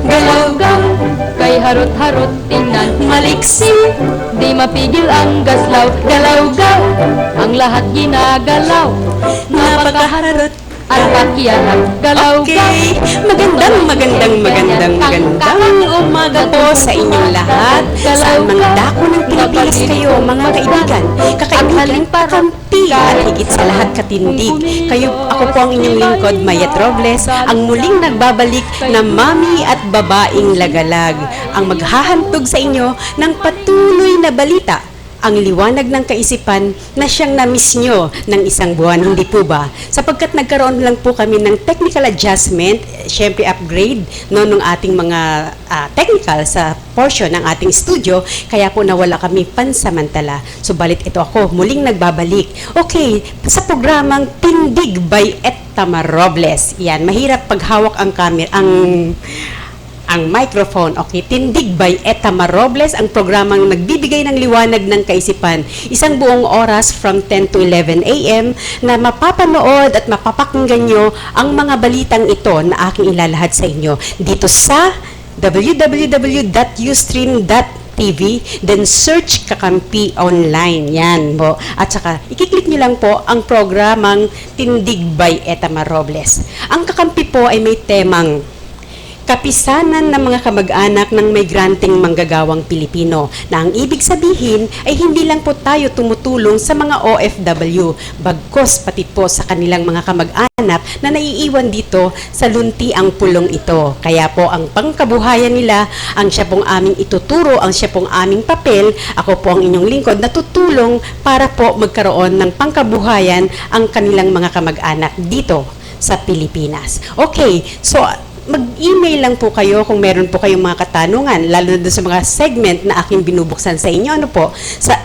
Galaw-gaw, kay harot-harot tingnan maliksi, di mapigil ang gaslaw. Galaw-gaw, ang lahat ginagalaw, napakaharot ang pakialam. Galaw-gaw. Okay, magandang umaga po sa inyong lahat. Saan mga dako ng Pilipinas kayo, mga kaibigan, kakaibigan, kakampi, at higit sa lahat katindig. Ako po ang inyong lingkod, Mayet Robles, ang muling nagbabalik na mami at babaeng lagalag, ang maghahantog sa inyo ng patuloy na balita, ang liwanag ng kaisipan na siyang na-miss nyo ng isang buwan, hindi po ba? Sapagkat nagkaroon lang po kami ng technical adjustment, syempre upgrade nung ating mga technical sa portion ng ating studio, kaya po nawala kami pansamantala. Subalit ito ako, muling nagbabalik. Okay, sa programang Tindig by Tamar Robles. Yan, mahirap paghawak ang camera, ang microphone. Okay, Tindig by Tamar Robles, ang programang nagbibigay ng liwanag ng kaisipan. Isang buong oras from 10 to 11 a.m. na mapapanood at mapapakinggan nyo ang mga balitang ito na aking ilalahad sa inyo dito sa www.ustream.tv, then search Kakampi Online. Yan po. At saka, ikiklik nyo lang po ang programang Tindig by Tamar Robles. Ang Kakampi po ay may temang kapisanan ng mga kamag-anak ng migranteng manggagawang Pilipino, na ang ibig sabihin ay hindi lang po tayo tumutulong sa mga OFW, bagkos pati po sa kanilang mga kamag-anak na naiiwan dito sa luntiang pulong ito. Kaya po ang pangkabuhayan nila, ang siya pong aming ituturo, ang siya pong aming papel, ako po ang inyong lingkod na tutulong para po magkaroon ng pangkabuhayan ang kanilang mga kamag-anak dito sa Pilipinas. Okay, so mag-email lang po kayo kung meron po kayong mga katanungan, lalo na sa mga segment na aking binubuksan sa inyo. Ano po? Sa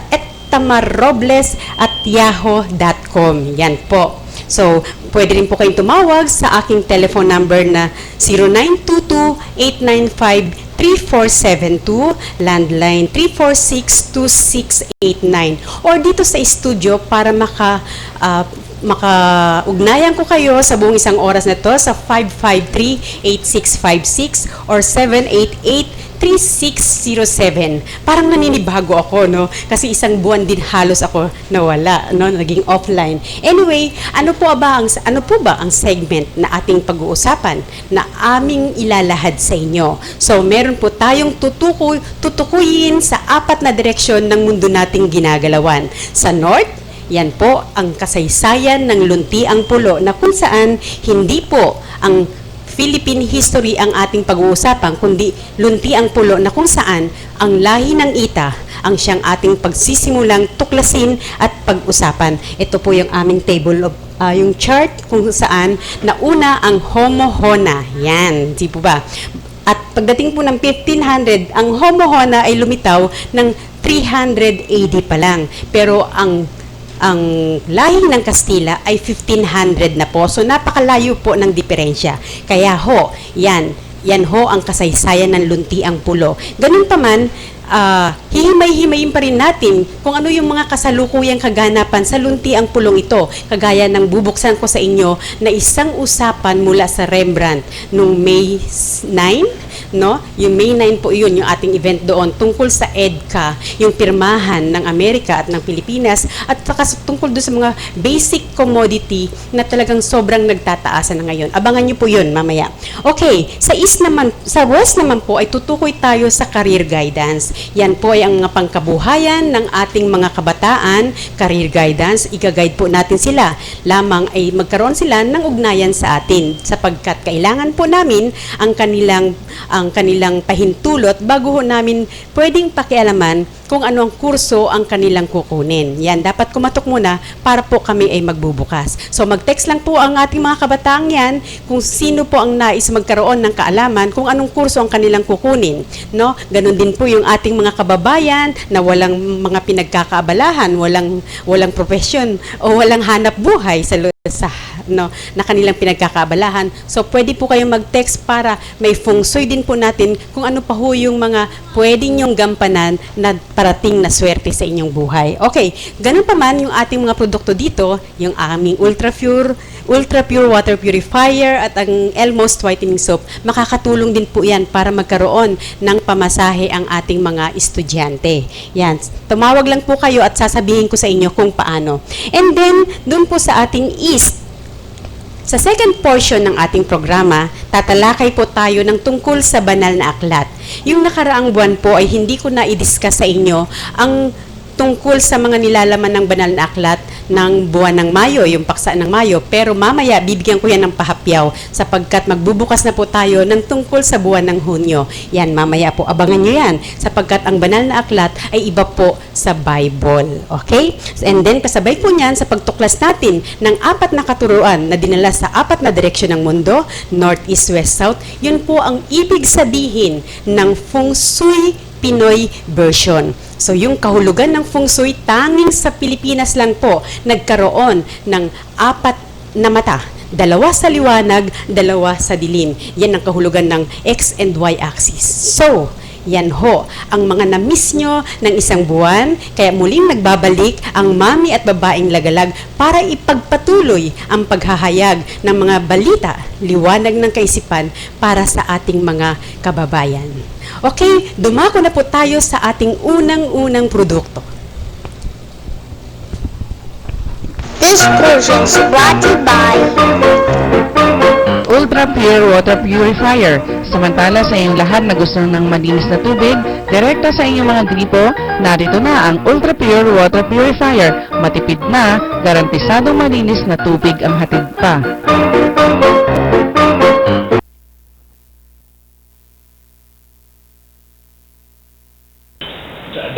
tamarrobles@yahoo.com. Yan po. So, pwede rin po kayong tumawag sa aking telephone number na 0922-895-3472, landline 346-2689, or dito sa studio para maka-ugnayan ko kayo sa buong isang oras na to sa 553-8656 or 788-3607. Parang naninibago ako, no? Kasi isang buwan din halos ako nawala, no? Naging offline. Anyway, ano po ba ang segment na ating pag-uusapan na aming ilalahad sa inyo? So, meron po tayong tutukuyin sa 4 na direksyon ng mundo nating ginagalawan. Sa North, yan po ang kasaysayan ng luntiang pulo, na kung saan hindi po ang Philippine history ang ating pag-uusapan, kundi luntiang pulo na kung saan ang lahi ng Ita ang siyang ating pagsisimulang tuklasin at pag-usapan. Ito po yung aming table of yung chart kung saan nauna ang Homo-Hona. Yan, di po ba? At pagdating po ng 1500, ang Homo-Hona ay lumitaw ng 300 AD pa lang. Pero ang lahi ng Kastila ay 1500 na po. So, napakalayo po ng diferensya. Kaya ho, yan ho ang kasaysayan ng luntiang pulo. Ganun pa man, hihimay-himayin pa rin natin kung ano yung mga kasalukuyang kaganapan sa luntiang pulong ito. Kagaya ng bubuksan ko sa inyo na isang usapan mula sa Rembrandt noong May 9, no? Yung May 9 po yun, yung ating event doon tungkol sa EDCA, yung pirmahan ng Amerika at ng Pilipinas, at saka tungkol doon sa mga basic commodity na talagang sobrang nagtataasan na ngayon. Abangan nyo po yun mamaya. Okay, sa West naman po ay tutukoy tayo sa career guidance. Yan po ay ang pangkabuhayan ng ating mga kabataan, career guidance. Iga-guide po natin sila. Lamang ay magkaroon sila ng ugnayan sa atin, sapagkat kailangan po namin ang kanilang pahintulot bago ho namin pwedeng pakialaman kung ano ang kurso ang kanilang kukunin. Yan, dapat kumatok muna para po kami ay magbubukas. So, mag-text lang po ang ating mga kabataang yan kung sino po ang nais magkaroon ng kaalaman kung anong kurso ang kanilang kukunin. No? Ganon din po yung ating mga kababayan na walang mga pinagkakaabalahan, walang profesyon o walang hanap buhay na kanilang pinagkakaabalahan. So, pwede po kayong mag-text para may feng shui din po natin kung ano pa ho yung mga pwedeng yung gampanan na parating na swerte sa inyong buhay. Okay, ganun pa man yung ating mga produkto dito, yung aming Ultra Pure Water Purifier at ang Elmost Whitening Soap, makakatulong din po yan para magkaroon ng pamasahe ang ating mga estudyante. Yan, tumawag lang po kayo at sasabihin ko sa inyo kung paano. And then, dun po sa ating East, sa second portion ng ating programa, tatalakay po tayo ng tungkol sa banal na aklat. Yung nakaraang buwan po ay hindi ko na i-discuss sa inyo ang tungkol sa mga nilalaman ng banal na aklat ng buwan ng Mayo, yung paksa ng Mayo. Pero mamaya, bibigyan ko yan ng pahapyaw sapagkat magbubukas na po tayo ng tungkol sa buwan ng Hunyo. Yan, mamaya po, abangan nyo yan sapagkat ang banal na aklat ay iba po sa Bible. Okay? And then, kasabay po niyan sa pagtuklas natin ng 4 na katuruan na dinala sa 4 na direksyon ng mundo, North, East, West, South, yun po ang ibig sabihin ng Feng Shui Pinoy version. So, yung kahulugan ng Feng Shui, tanging sa Pilipinas lang po nagkaroon ng 4 na mata. 2 sa liwanag, 2 sa dilim. Yan ang kahulugan ng X and Y axis. So, yan ho, ang mga na-miss nyo ng isang buwan, kaya muling nagbabalik ang mami at babaeng lagalag para ipagpatuloy ang paghahayag ng mga balita, liwanag ng kaisipan para sa ating mga kababayan. Okay, dumako na po tayo sa ating unang-unang produkto. This portion is brought to you by Ultra Pure Water Purifier. Samantala sa inyong lahat na gusto ng malinis na tubig, direkta sa inyong mga gripo, narito na ang Ultra Pure Water Purifier. Matipid na, garantisadong malinis na tubig ang hatid pa.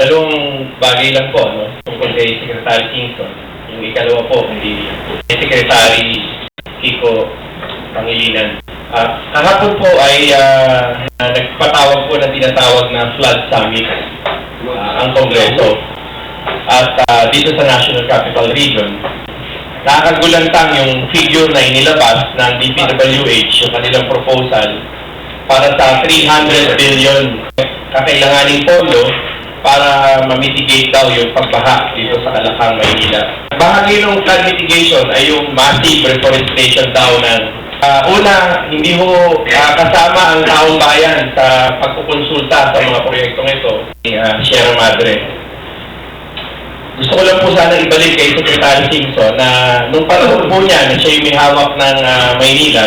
Dalawang bagay lang po, no? Tungkol kay Secretary Kingston. Yung ikalawa po, hindi Secretary Kiko Pangilinan. Kahapon po ay nagpatawag po na tinatawag na Flood Summit ang Kongreso at dito sa National Capital Region. Nakakagulantang yung figure na inilabas ng DPWH, yung kanilang proposal para sa 300 billion kakailanganing pondo para ma-mitigate daw yung pagbaha dito sa Kalakang, Maynila. Bahagi ng flood mitigation ay yung massive reforestation daw ng una, hindi ho kasama ang taong bayan sa pagkukonsulta sa mga proyektong ito ni Sierra Madre. Gusto ko lang po sana ibalik kay Secretary Singson na nung panahon po niya na siya yung may hawak ng Maynila,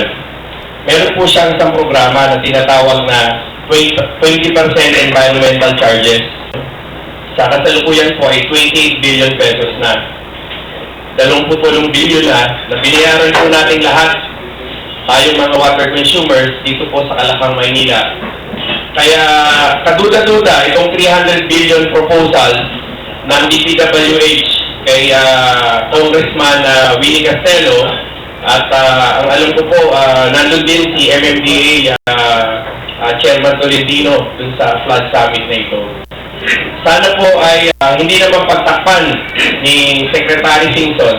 meron po siyang isang programa na tinatawag na 20% environmental charges. Sa kasalukuyan po ay 28 billion pesos na. 28 billion na binayaran po natin lahat tayong mga water consumers dito po sa Kalakang, Maynila. Kaya kaduda-duda itong 300 billion proposal ng DPWH kay Congressman Willie Castelo at ang alam ko po nandun din si MMDA Chairman Tolentino dun sa flood summit na ito. Sana po ay hindi naman pagtakpan ni Secretary Singson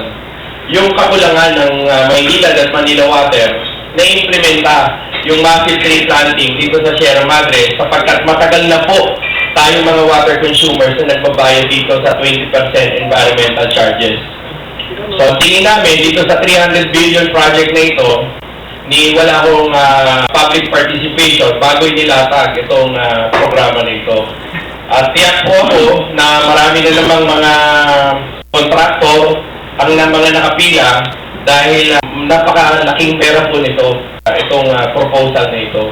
yung kakulangan ng Maynila at Manila Water na implementa yung massive tree planting dito sa Sierra Madre sapagkat matagal na po tayong mga water consumers na nagbabayad dito sa 20% environmental charges. So tingin namin dito sa 300 billion project na ito, ni wala akong public participation bago inilatag itong programa na ito. At tiyak po ako na marami na namang mga kontraktor ang mga nakapila dahil napakalaking pera po nito, itong proposal na ito.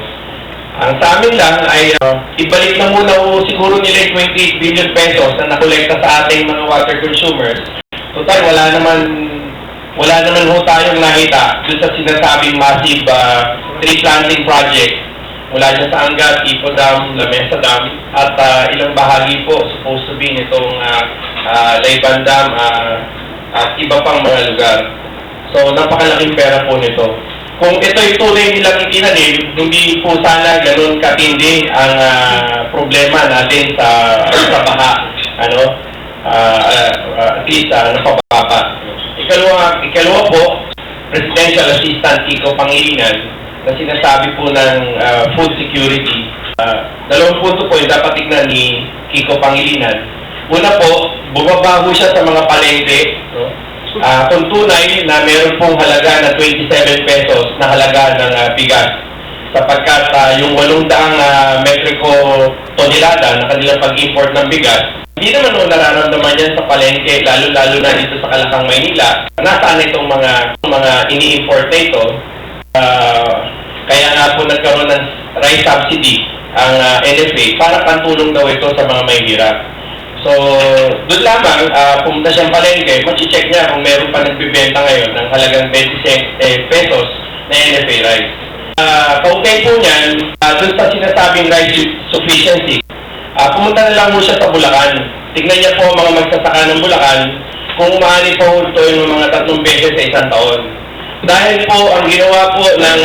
Ang sa amin lang ay ibalik na muna po siguro nila 28 billion pesos na nakolekta sa ating mga water consumers. Total, wala naman ho tayong nakita doon sa sinasabing massive tree planting project mula dyan sa Angat, Ipo Dam, Lamesa Dam, at ilang bahagi po supposed to be nitong Layban Dam at iba pang mga lugar. So, napakalaking pera po nito. Kung ito'y tunay nilang itinanim, hindi po sana ganun katindi ang problema natin sa baha. At least napababa. Ikalawa po, Presidential Assistant Kiko Pangilinan na sinasabi po ng food security. Dalawang punto po yung dapat tignan ni Kiko Pangilinan. Una po, bumabaho siya sa mga palengke, no? Kung tunay na meron pong halaga na 27 pesos na halaga ng bigas, sapagkat yung 800 metriko tonelada na kanilang pag-import ng bigas, hindi naman nung nararamdaman yan sa palengke, lalo-lalo na dito sa Kalakang, Maynila. Nasaan itong mga ini-import na ito? Kaya nga po nagkaroon ng rice subsidy ang NFA para pantulong daw ito sa mga mahihirap. So, doon lamang, pumunta siyang palengke, mag-check niya kung meron pa nagbibenta ngayon ng halagang 20 pesos na NFA rice. Kaugnay po niyan, doon sa sinasabing rice sufficiency, pumunta na lang mo siya sa Bulacan. Tignan niya po ang mga magsasaka ng Bulacan kung umaani po ito yung mga 3 beses sa isang taon. Dahil po ang ginawa po ng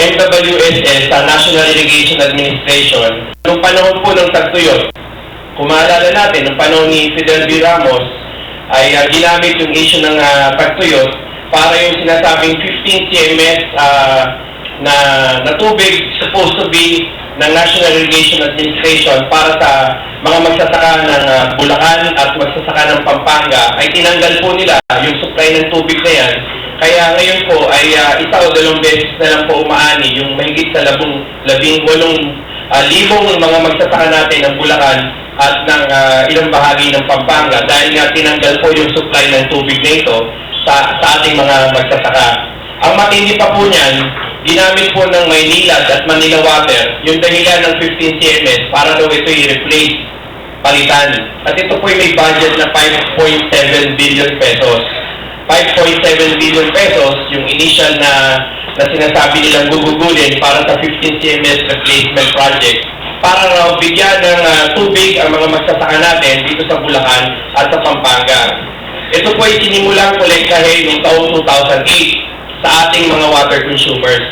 MWSS sa National Irrigation Administration, noong panahon po ng tagtuyot, kung maalala natin, noong panahon ni Fidel V. Ramos, ay ginamit yung issue ng tagtuyot para yung sinasabing 15 CMS na tubig supposed to be ng National Irrigation Administration para sa mga magsasaka ng Bulacan at magsasaka ng Pampanga, ay tinanggal po nila yung supply ng tubig na yan. Kaya ngayon po ay 1 o 2 beses na lang po umaani yung mahigit sa 18,000 mga magsasaka natin ng Bulacan at ng ilang bahagi ng Pampanga dahil nga tinanggal po yung supply ng tubig na ito sa ating mga magsasaka. Ang matindi pa po niyan, ginamit po ng Maynilad at Manila Water yung dahilan ng 15 CMS para daw ito i-replace, palitan. At ito po may budget na 5.7 billion pesos. 5.7 billion pesos yung initial na sinasabi nilang gugugulin para sa 15 CMS replacement project para raw bigyan ng tubig ang mga magsasaka natin dito sa Bulacan at sa Pampanga. Ito po ay sinimulang kolektahin noong taong 2008 sa ating mga water consumers.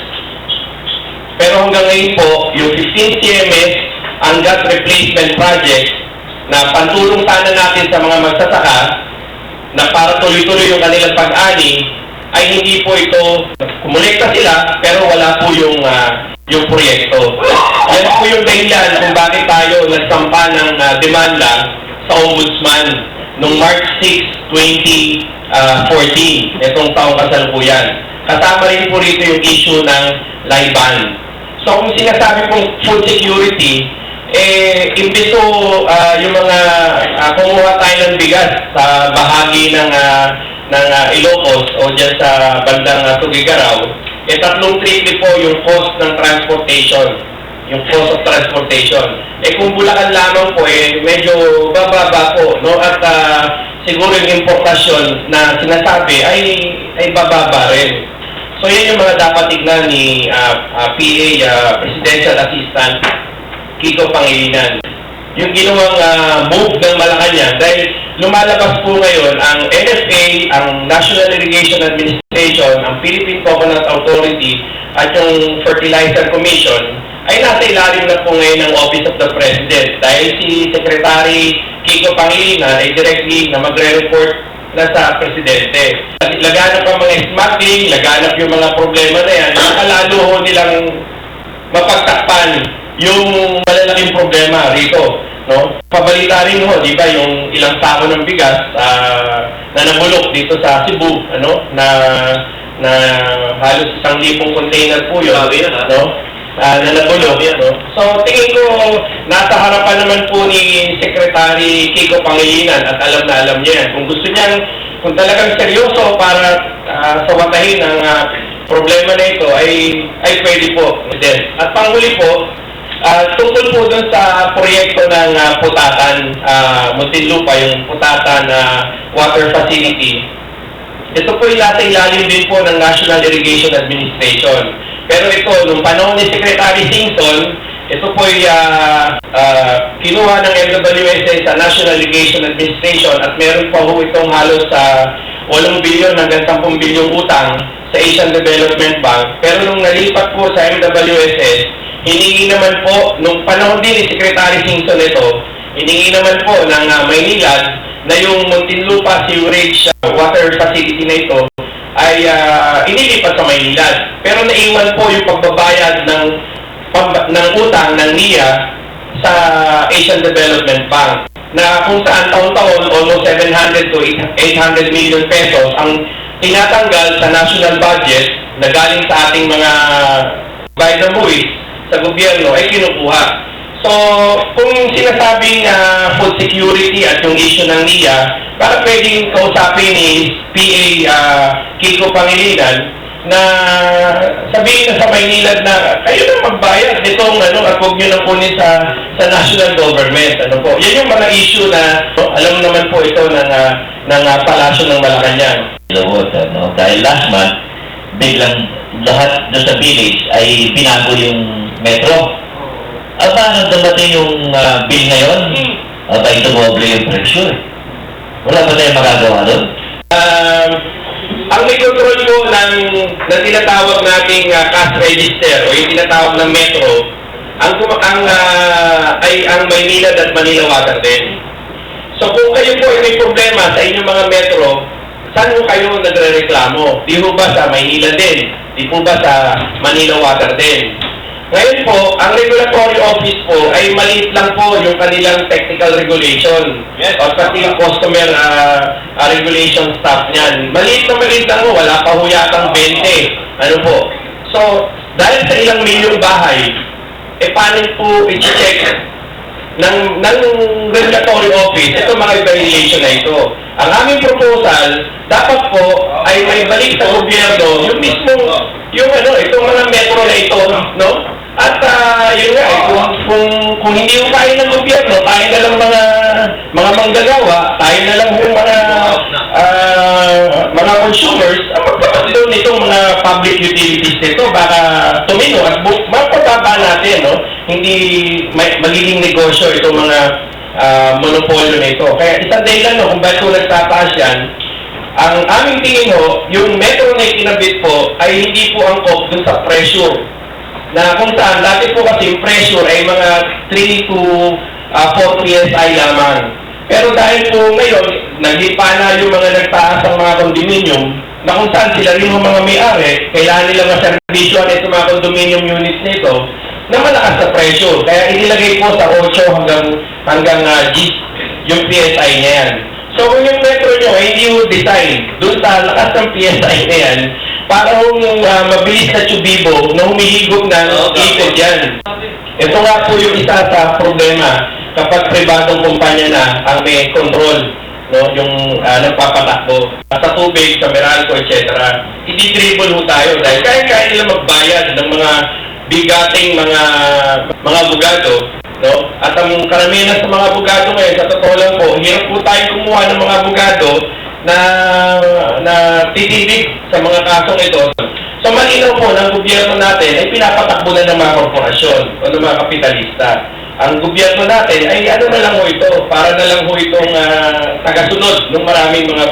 Pero hanggang ngayon po, yung 15 CMS ang gas replacement project na pantulong sana natin sa mga magsasaka na para tuloy-tuloy yung kanilang pag-ani, ay hindi po ito, kumulekta sila, pero wala po yung proyekto. Yan po yung dahilan kung bakit tayo nagsampa ng demanda sa Ombudsman noong March 6, 2014, itong taong kasalukuyan. Kasama rin po rito yung issue ng LIBAN. So kung sinasabi pong food security, imbis to yung mga kumuha tayo ng bigas sa bahagi ng Ilocos o dyan sa bandang Tugigaraw, tatlong triple po yung cost ng transportation, yung cost of transportation. Kung Bulacan lamang po, medyo bababa po, no? At siguro yung importasyon na sinasabi ay bababa rin. So yan yung mga dapat tignan ni PA Presidential Assistant Kiko Pangilinan. Yung ginawang move ng Malacanang dahil lumalabas po ngayon ang NFA, ang National Irrigation Administration, ang Philippine Coconut Authority at yung Fertilizer Commission ay nasa ilalim na po ngayon ng Office of the President dahil si Secretary Kiko Pangilinan ay directly na magre-report na sa Presidente. Laganap ang mga smuggling, laganap yung mga problema na yan, nakalalo ho nilang mapagtakpan yung malalaking problema rito, no? Pabalita rin ho, di ba, yung ilang sako ng bigas na nabulok dito sa Cebu, ano, na halos 1,000 container po yun, no? Na nabulok, no? So, tingin ko, nasa harapan naman po ni Secretary Kiko Pangilinan at alam na alam niya yan. Kung talagang seryoso para sawatahin ang problema na ito, ay pwede po. At panghuli po, tungkol po dun sa proyekto ng Putatan, Muntinlupa, yung Putatan Water Facility. Ito po nasa ilalim din po ng National Irrigation Administration. Pero ito, nung panahon ni Secretary Singson, ito po ay kinuha ng MWSS sa National Irrigation Administration at meron pa ho itong halos 8 bilyon hanggang 10 bilyong utang sa Asian Development Bank. Pero nung nalipat po sa MWSS, hiningi naman po, nung panahon din ni Secretary Singson ito, hiningi naman po ng Maynilad na yung Muntinlupa Sewerage Water Facility na ito ay inilipat sa Maynilad. Pero naiwan po yung pagbabayad ng ng utang ng NIA sa Asian Development Bank na kung saan taon-taon almost 700 to 800 million pesos ang tinatanggal sa national budget na galing sa ating mga bayad ng buwis sa gobyerno ay kinukuha. So, kung sinasabing food security at yung issue ng NIA, para pwedeng kausapin ni PA Kiko Pangilinan na sabihin na sa Maynila na kayo na magbayad nitong at huwag nyo na kunin sa national government. Ano po? Yan yung mga issue na alam naman po ito ng Palasyo ng Malacanang. Dahil last month, biglang lahat doon sa village ay binago yung metro. Paano dumating yung bill ngayon? Abay, tumoble yung presyo. Wala ba tayong magagawa doon? Ang may control po ng tinatawag nating cash register o yung tinatawag ng metro, ay ang Maynila at Manila Water din. So kung kayo po ay may problema sa inyong mga metro, saan po kayo nagre-reklamo? Di po ba sa Maynila din? Di po ba sa Manila Water din? Ngayon po, ang regulatory office po ay maliit lang po yung kanilang technical regulation o pati yung customer regulation staff niyan. Maliit lang po, wala pa ho yatang 20. Ano po? So, dahil sa ilang milyong bahay, paano po i-check ng regulatory office ito mga violation na ito? Ang aming proposal, dapat po ay may balik sa gobyerno yung mismong itong mga metro na ito, no? At yun nga, kung hindi yung kaya ng gobyerno, tayo na lang mga manggagawa, tayo na lang yung mga consumers, magpapatid nitong mga public utilities nito, baka tumino at mapababa natin, no? Hindi magiging negosyo itong mga monopolyo nito. Kaya isang dahilan, no, kung bakit nagtataas yan, ang aming tingin ho, yung metro na ikinabit po ay hindi po angkop dun sa pressure. Na kung saan, dati po kasi yung pressure ay mga 3 to 4 PSI lamang. Pero dahil po ngayon, naglipa na yung mga nagtaas ng mga condominium, na kung saan sila rin yung mga may-ari, kailangan nila maservisyoan ito mga condominium units nito, na malakas sa pressure. Kaya inilagay po sa 8 hanggang G yung PSI niya yan. So kung yung metro nyo ay hindi yung design dun sa lakas ng PSI na yan, para mabilis na tubibo na humihigop ng ikot yan. Ito nga po yung isa sa problema kapag pribadong kumpanya na ang may control, no, yung nagpapatakbo sa tubig, sa Meralco, etc. I-dribble ho tayo dahil kaya nila magbayad ng mga bigating mga abogado, no? At ang karamihan sa mga abogado ngayon, sa totoo lang po, hirap po tayo kumuha ng mga abogado na tititig sa mga kasong ito. So malinaw po ng gobyerno natin ay pinapatakbo na ng mga korporasyon o ng mga kapitalista. Ang gobyerno natin ay ano na lang ho ito, para na lang ho itong tagasunod ng maraming mga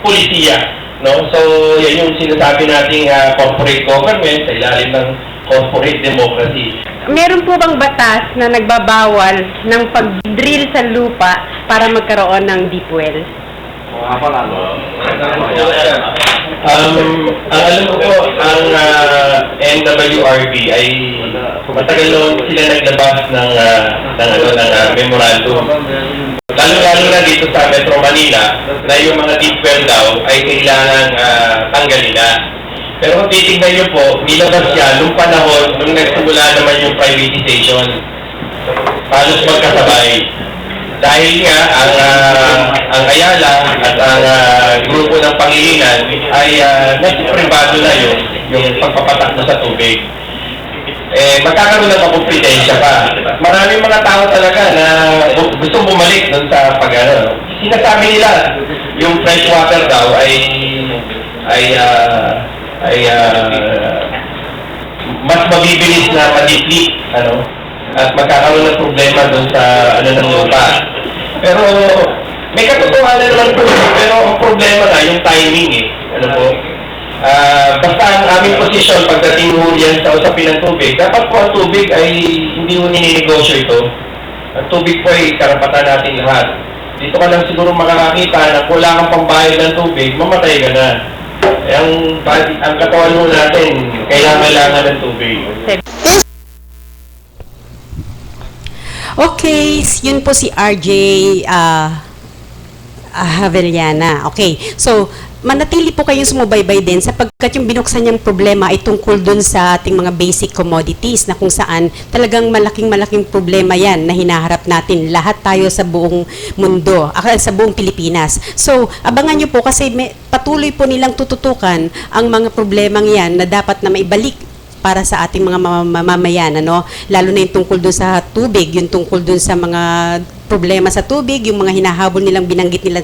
polisiya. No? So yan yung sinasabi nating corporate government sa ilalim ng corporate democracy. Meron po bang batas na nagbabawal ng pag-drill sa lupa para magkaroon ng deep well? Ang alam ko po, ang NWRB ay matagal noon sila naglabas ng memorandum. Lalo na dito sa Metro Manila na yung mga deep well daw ay kailangan tanggalin na. Pero kung titignan nyo po, nilabas yan nung panahon nung nagsimula naman yung privatization. Halos magkasabay. Dahil nga, ang Ayala at ang grupo ng Pangilinan ay nasa-privado na yung pagpapatakbo sa tubig. Magkakaroon ng kompetensya pa. Maraming mga tao talaga na gusto bumalik doon sa pag-ano. Sinasabi nila, yung fresh water daw ay mas mabibilis na ma-deplete, at magkakaroon ng problema doon sa ng lupa. Pero may katotohanan naman po, pero ang problema na yung timing basta ang aming posisyon pagdating ho yan sa usapin ng tubig, dapat po ang tubig ay hindi mo nininegosyo ito. Ang tubig po ay karapatan natin lahat. Dito ka lang siguro makakakita na kung wala kang pambayad ng tubig, mamatay ka na. Ang katawan mo natin, kailangan ng tubig. This Okay, yun po si RJ Havellana. Okay, so manatili po kayong sumubaybay din sapagkat yung binuksan niyang problema ay tungkol dun sa ating mga basic commodities na kung saan talagang malaking problema yan na hinaharap natin lahat tayo sa buong mundo, sa buong Pilipinas. So, abangan niyo po kasi patuloy po nilang tututukan ang mga problemang yan na dapat na maibalik para sa ating mga mamamayan, ano? Lalo na yung tungkol dun sa tubig, yung tungkol dun sa mga problema sa tubig, yung mga hinahabol nilang binanggit nila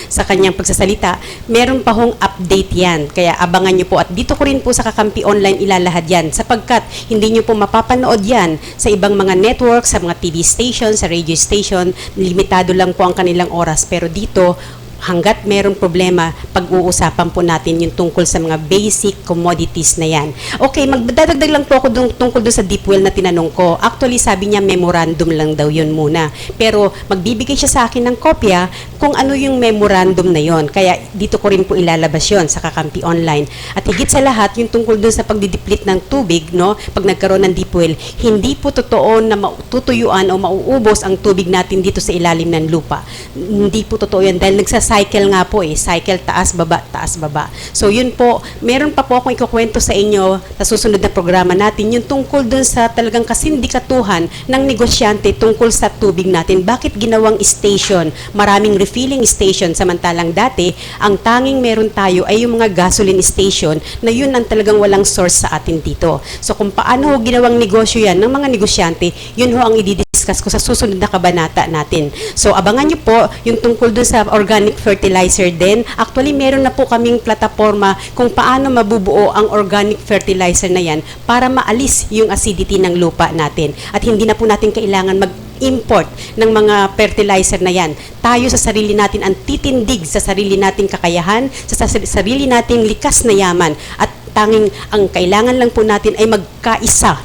sa kanyang pagsasalita, meron pa hong update yan. Kaya abangan nyo po. At dito ko rin po sa Kakampi Online ilalahad yan sapagkat hindi nyo po mapapanood yan sa ibang mga network, sa mga TV station, sa radio station. Limitado lang po ang kanilang oras. Pero dito, hanggat meron problema, pag-uusapan po natin yung tungkol sa mga basic commodities na yan. Okay, magdadagdag lang po ako tungkol doon sa deep well na tinanong ko. Actually, sabi niya memorandum lang daw yun muna. Pero magbibigay siya sa akin ng kopya kung ano yung memorandum na yon. Kaya dito ko rin po ilalabas yon sa Kakampi Online. At higit sa lahat, yung tungkol doon sa pagdidiplit ng tubig, no, pag nagkaroon ng deep well, hindi po totoo na tutuyuan o mauubos ang tubig natin dito sa ilalim ng lupa. Hindi po totoo yan dahil cycle nga po cycle taas baba. So yun po, meron pa po akong ikukwento sa inyo sa susunod na programa natin, yung tungkol dun sa talagang kasindikatuhan ng negosyante tungkol sa tubig natin. Bakit ginawang station, maraming refilling station, samantalang dati, ang tanging meron tayo ay yung mga gasoline station na yun ang talagang walang source sa atin dito. So kung paano ho ginawang negosyo yan ng mga negosyante, yun ho ang i-discuss ko sa susunod na kabanata natin. So abangan nyo po yung tungkol dun sa organic fertilizer din. Actually, meron na po kaming plataforma kung paano mabubuo ang organic fertilizer na yan para maalis yung acidity ng lupa natin. At hindi na po natin kailangan mag-import ng mga fertilizer na yan. Tayo sa sarili natin ang titindig sa sarili nating kakayahan, sa sarili nating likas na yaman. At tanging ang kailangan lang po natin ay magkaisa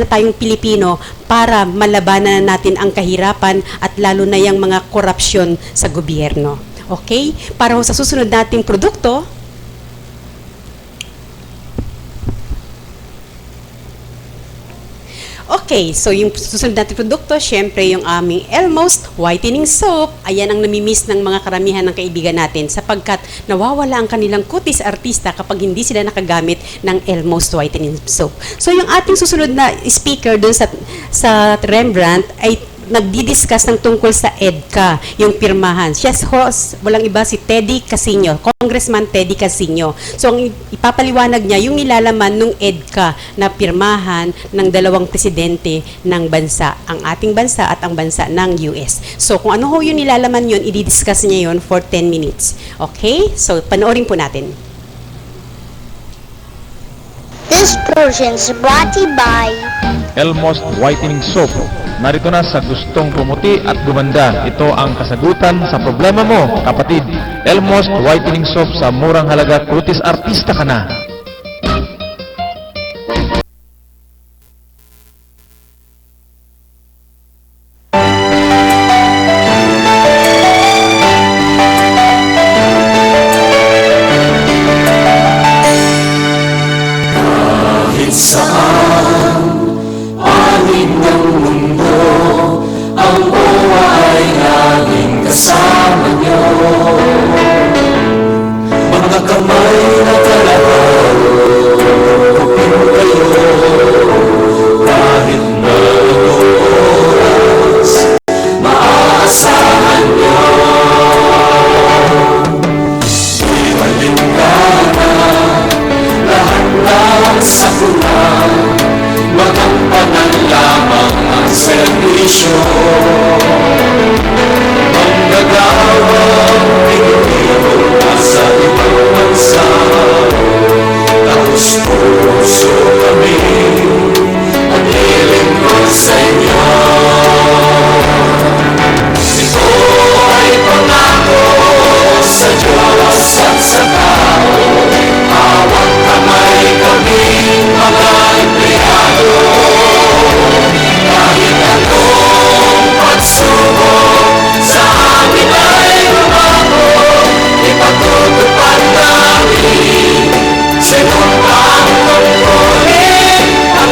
na tayong Pilipino para malabanan natin ang kahirapan at lalo na yung mga korupsyon sa gobyerno. Okay? Para sa susunod nating produkto, okay, so yung susunod natin produkto, syempre yung aming Elmost Whitening Soap. Ayan ang namimiss ng mga karamihan ng kaibigan natin sapagkat nawawala ang kanilang kutis artista kapag hindi sila nakagamit ng Elmost Whitening Soap. So yung ating susunod na speaker dun sa Rembrandt ay nagdi-discuss ng tungkol sa EDCA, yung pirmahan. Siya host, walang iba si Teddy Casino, Congressman Teddy Casino. So, ang ipapaliwanag niya, yung nilalaman ng EDCA na pirmahan ng dalawang presidente ng bansa, ang ating bansa at ang bansa ng US. So, kung ano ho yung nilalaman yun, i-discuss niya yun for 10 minutes. Okay? So, panoorin po natin. This portion is brought to you by Elmost Whitening Soap. Narito na sa gustong pumuti at gumanda. Ito ang kasagutan sa problema mo, kapatid. Elmost Whitening Soap sa murang halaga, kutis artista ka na. Segunda ang tungkulin ang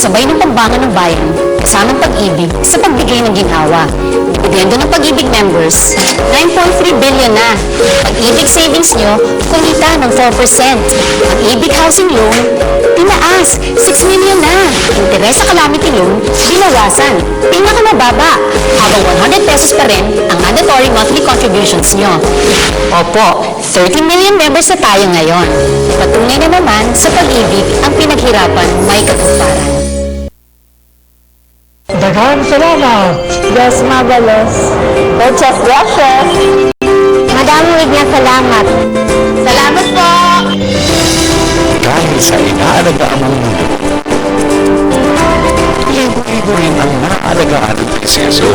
sabay ng pagbangon ng bayan, kasamang pag-ibig sa pagbigay ng ginhawa. Dividendo ng pag-ibig members, 9.3 billion na. Pag-ibig savings nyo, kumita ng 4%. Pag-ibig housing loan, tinaas, 6 million na. Interes sa calamity loan, binawasan, pinakamababa. Habang 100 pesos pa rin ang mandatory monthly contributions nyo. Opo, 30 million members na tayo ngayon. Patunay na naman sa pag-ibig ang pinaghirapan may katuparan. Daghang salamat! Yes, Magalos. Muchas gracias. Madaming na salamat. Salamat po! Dahil sa inaalagaan ng mundo, libo-libo rin ang naaalagaan ng prinsesa.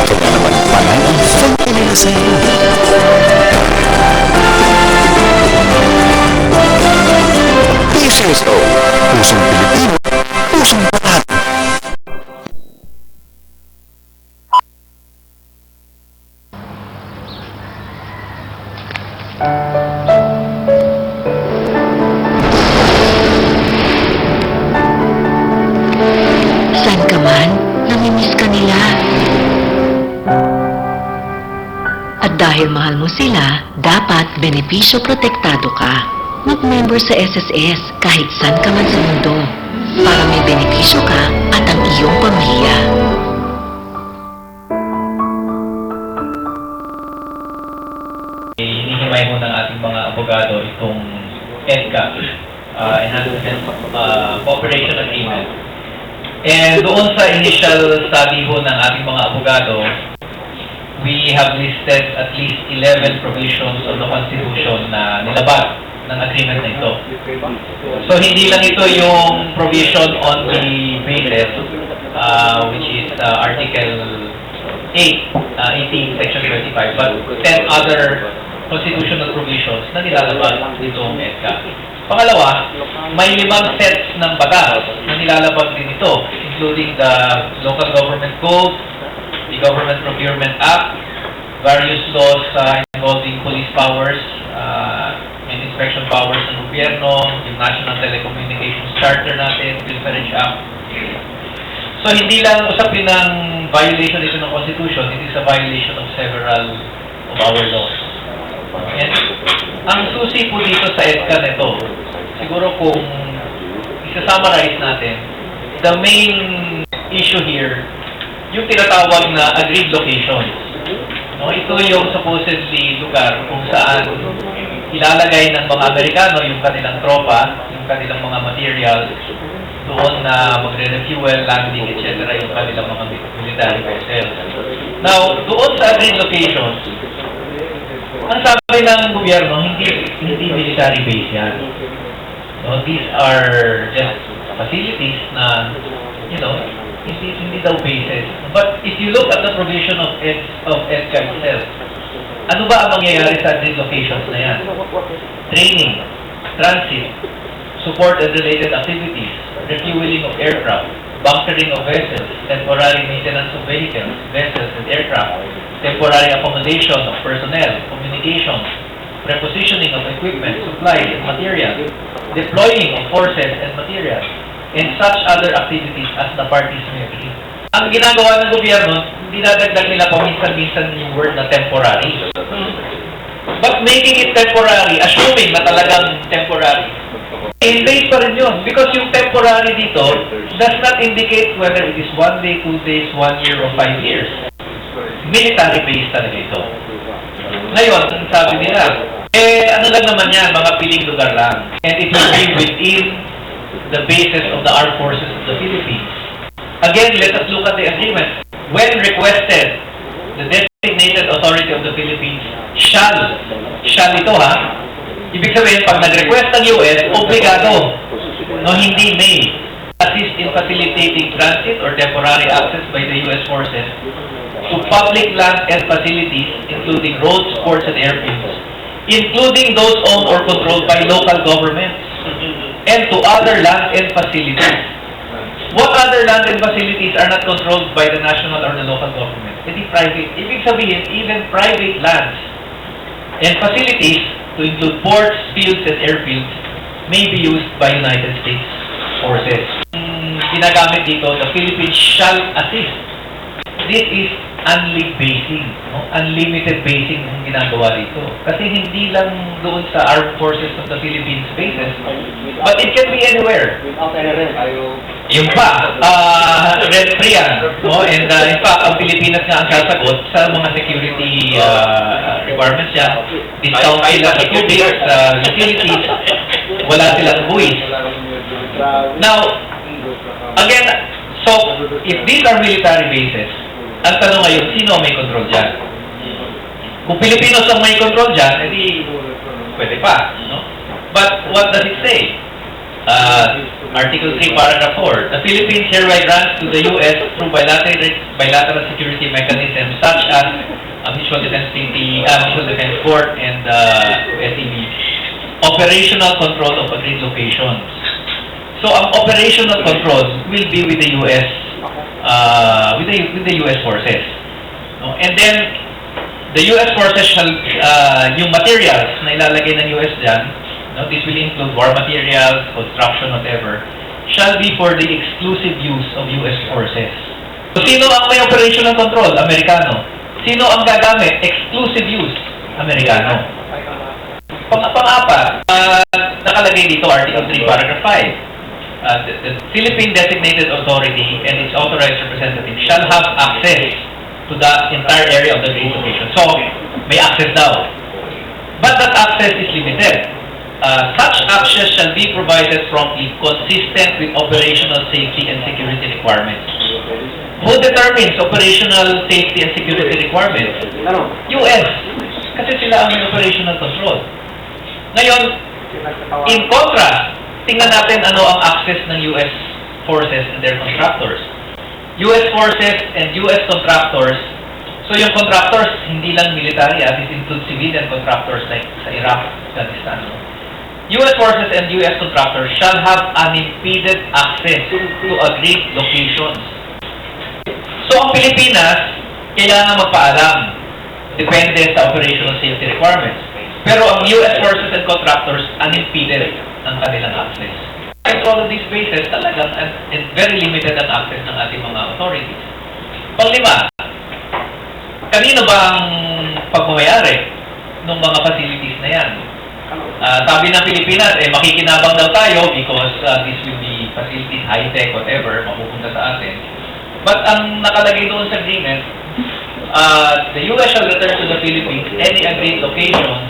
Kaya naman panay ang thank you nila sa iyo. PCSO, pusong Pilipino, pusong lahat. Saan ka man, namimiss ka nila. At dahil mahal mo sila, dapat benepisyo protektado ka. Mag-member sa SSS kahit saan ka man sa mundo para may benepisyo ka at ang iyong pamilya. Hinihimay mo ng ating mga abogado itong EDCA, Enhancement Cooperation Agreement. And doon sa initial study ho ng ating mga abogado, we have listed at least 11 provisions of the Constitution na nilabag ng agreement na ito. So hindi lang ito yung provision on the basis, which is Article 18, Section 25, but 10 other constitutional provisions na nilalabag nitong EDCA. Pangalawa, may 5 sets ng batas na nilalabag din ito, including the Local Government Code, the Government Procurement Act, various laws involving police powers, and inspection powers ng gobyerno, yung National Telecommunications Charter natin, Pilferage Act. So hindi lang usapin ng violation ito ng Constitution, it is a violation of several of our laws. And ang susi po dito sa EDCA nito, siguro kung isa-summarize natin, the main issue here, yung tinatawag na agreed locations. No, ito yung supposedly lugar kung saan ilalagay ng mga Amerikano yung kanilang tropa, yung kanilang mga materials, doon na magre-refuel, landing, etc. yung kanilang mga military vessels. Now, doon sa agreed locations, ang sabi ng gobyerno, hindi military base yan. No, these are just facilities na, hindi daw bases. But if you look at the provision of EDCA itself, ano ba ang mangyayari sa agreed locations na yan? Training, transit, support and related activities, refueling of aircraft, bunkering of vessels, temporary maintenance of vehicles, vessels and aircraft, temporary accommodation of personnel, communications, prepositioning of equipment, supplies and materials, deploying of forces and materials, and such other activities as the parties may agree. Ang ginagawa ng gobyerno, dinadagdag nila paminsan-minsan yung word na temporary. But making it temporary, assuming na talagang temporary, in days pa rin yun. Because yung temporary dito does not indicate whether it is 1 day, 2 days, 1 year, or 5 years. Military base talaga ito. Ngayon, sabi nila, ano lang naman yan, mga piling lugar lang. And it will be within the basis of the armed forces of the Philippines. Again, let us look at the agreement. When requested, the designated authority of the Philippines shall ito ha, ibig sabihin, pag nag-request ng US, obligado, no, hindi may, assist in facilitating transit or temporary access by the US forces to public land and facilities, including roads, ports, and airfields, including those owned or controlled by local governments, and to other land and facilities. What other land and facilities are not controlled by the national or the local government? Hindi private. Ibig sabihin, even private lands and facilities, to include ports, fields, and airfields, may be used by United States forces. Ginagamit dito, the Philippines shall assist. This is unlimited basing, no? Unlimited basing ang ginagawa dito. Kasi hindi lang doon sa armed forces of the Philippines bases, but it can be anywhere. Yung pa, rent-free yan, no? And in fact, ang Pilipinas nga ang sasagot sa mga security requirements niya. Discount sila sa tubig, sa utilities, wala silang buwis. Now, again, so, if these are military bases, ang tanong ngayon, sino may control dyan? Kung Pilipinos ang may control dyan, edi pwede pa, no? But what does it say? Article 3, Paragraph 4. The Philippines hereby grants to the U.S. through bilateral security mechanisms such as Mutual Defense Treaty, Mutual Defense Court, and SEB, operational control of agreed locations. So, ang operational control will be with the U.S. With the U.S. forces. No? And then, the U.S. forces shall, yung materials na ilalagay ng U.S. dyan, no, this will include war materials, construction, whatever, shall be for the exclusive use of U.S. forces. So, sino ang may operational control? Amerikano. Sino ang gagamit? Exclusive use? Amerikano. Pang-apat, nakalagay dito, Article 3, Paragraph 5. The Philippine Designated Authority and its authorized representative shall have access to the entire area of the agreed location. So, may access daw. But that access is limited. Such access shall be provided promptly, consistent with operational safety and security requirements. Who determines operational safety and security requirements? US. Kasi sila ang may operational control. Ngayon, in contrast, tingnan natin ano ang access ng US forces and their contractors. US forces and US contractors, so yung contractors, hindi lang military, this includes civilian contractors like sa Iraq, Afghanistan. US forces and US contractors shall have unimpeded access to agreed locations. So ang Pilipinas, kailangan magpaalam, depende sa operational safety requirements. Pero ang US forces and contractors, unimpeded ang kanilang access. And all of these bases, talagang and very limited ang access ng ating mga authorities. Panglima, kanino ba ang pagmamayari ng mga facilities na yan? Sabi ng Pilipinas, makikinabang daw tayo because this will be facilities, high-tech, whatever, mapupunta sa atin. But ang nakalagay doon sa agreement, the US shall return to the Philippines any agreed locations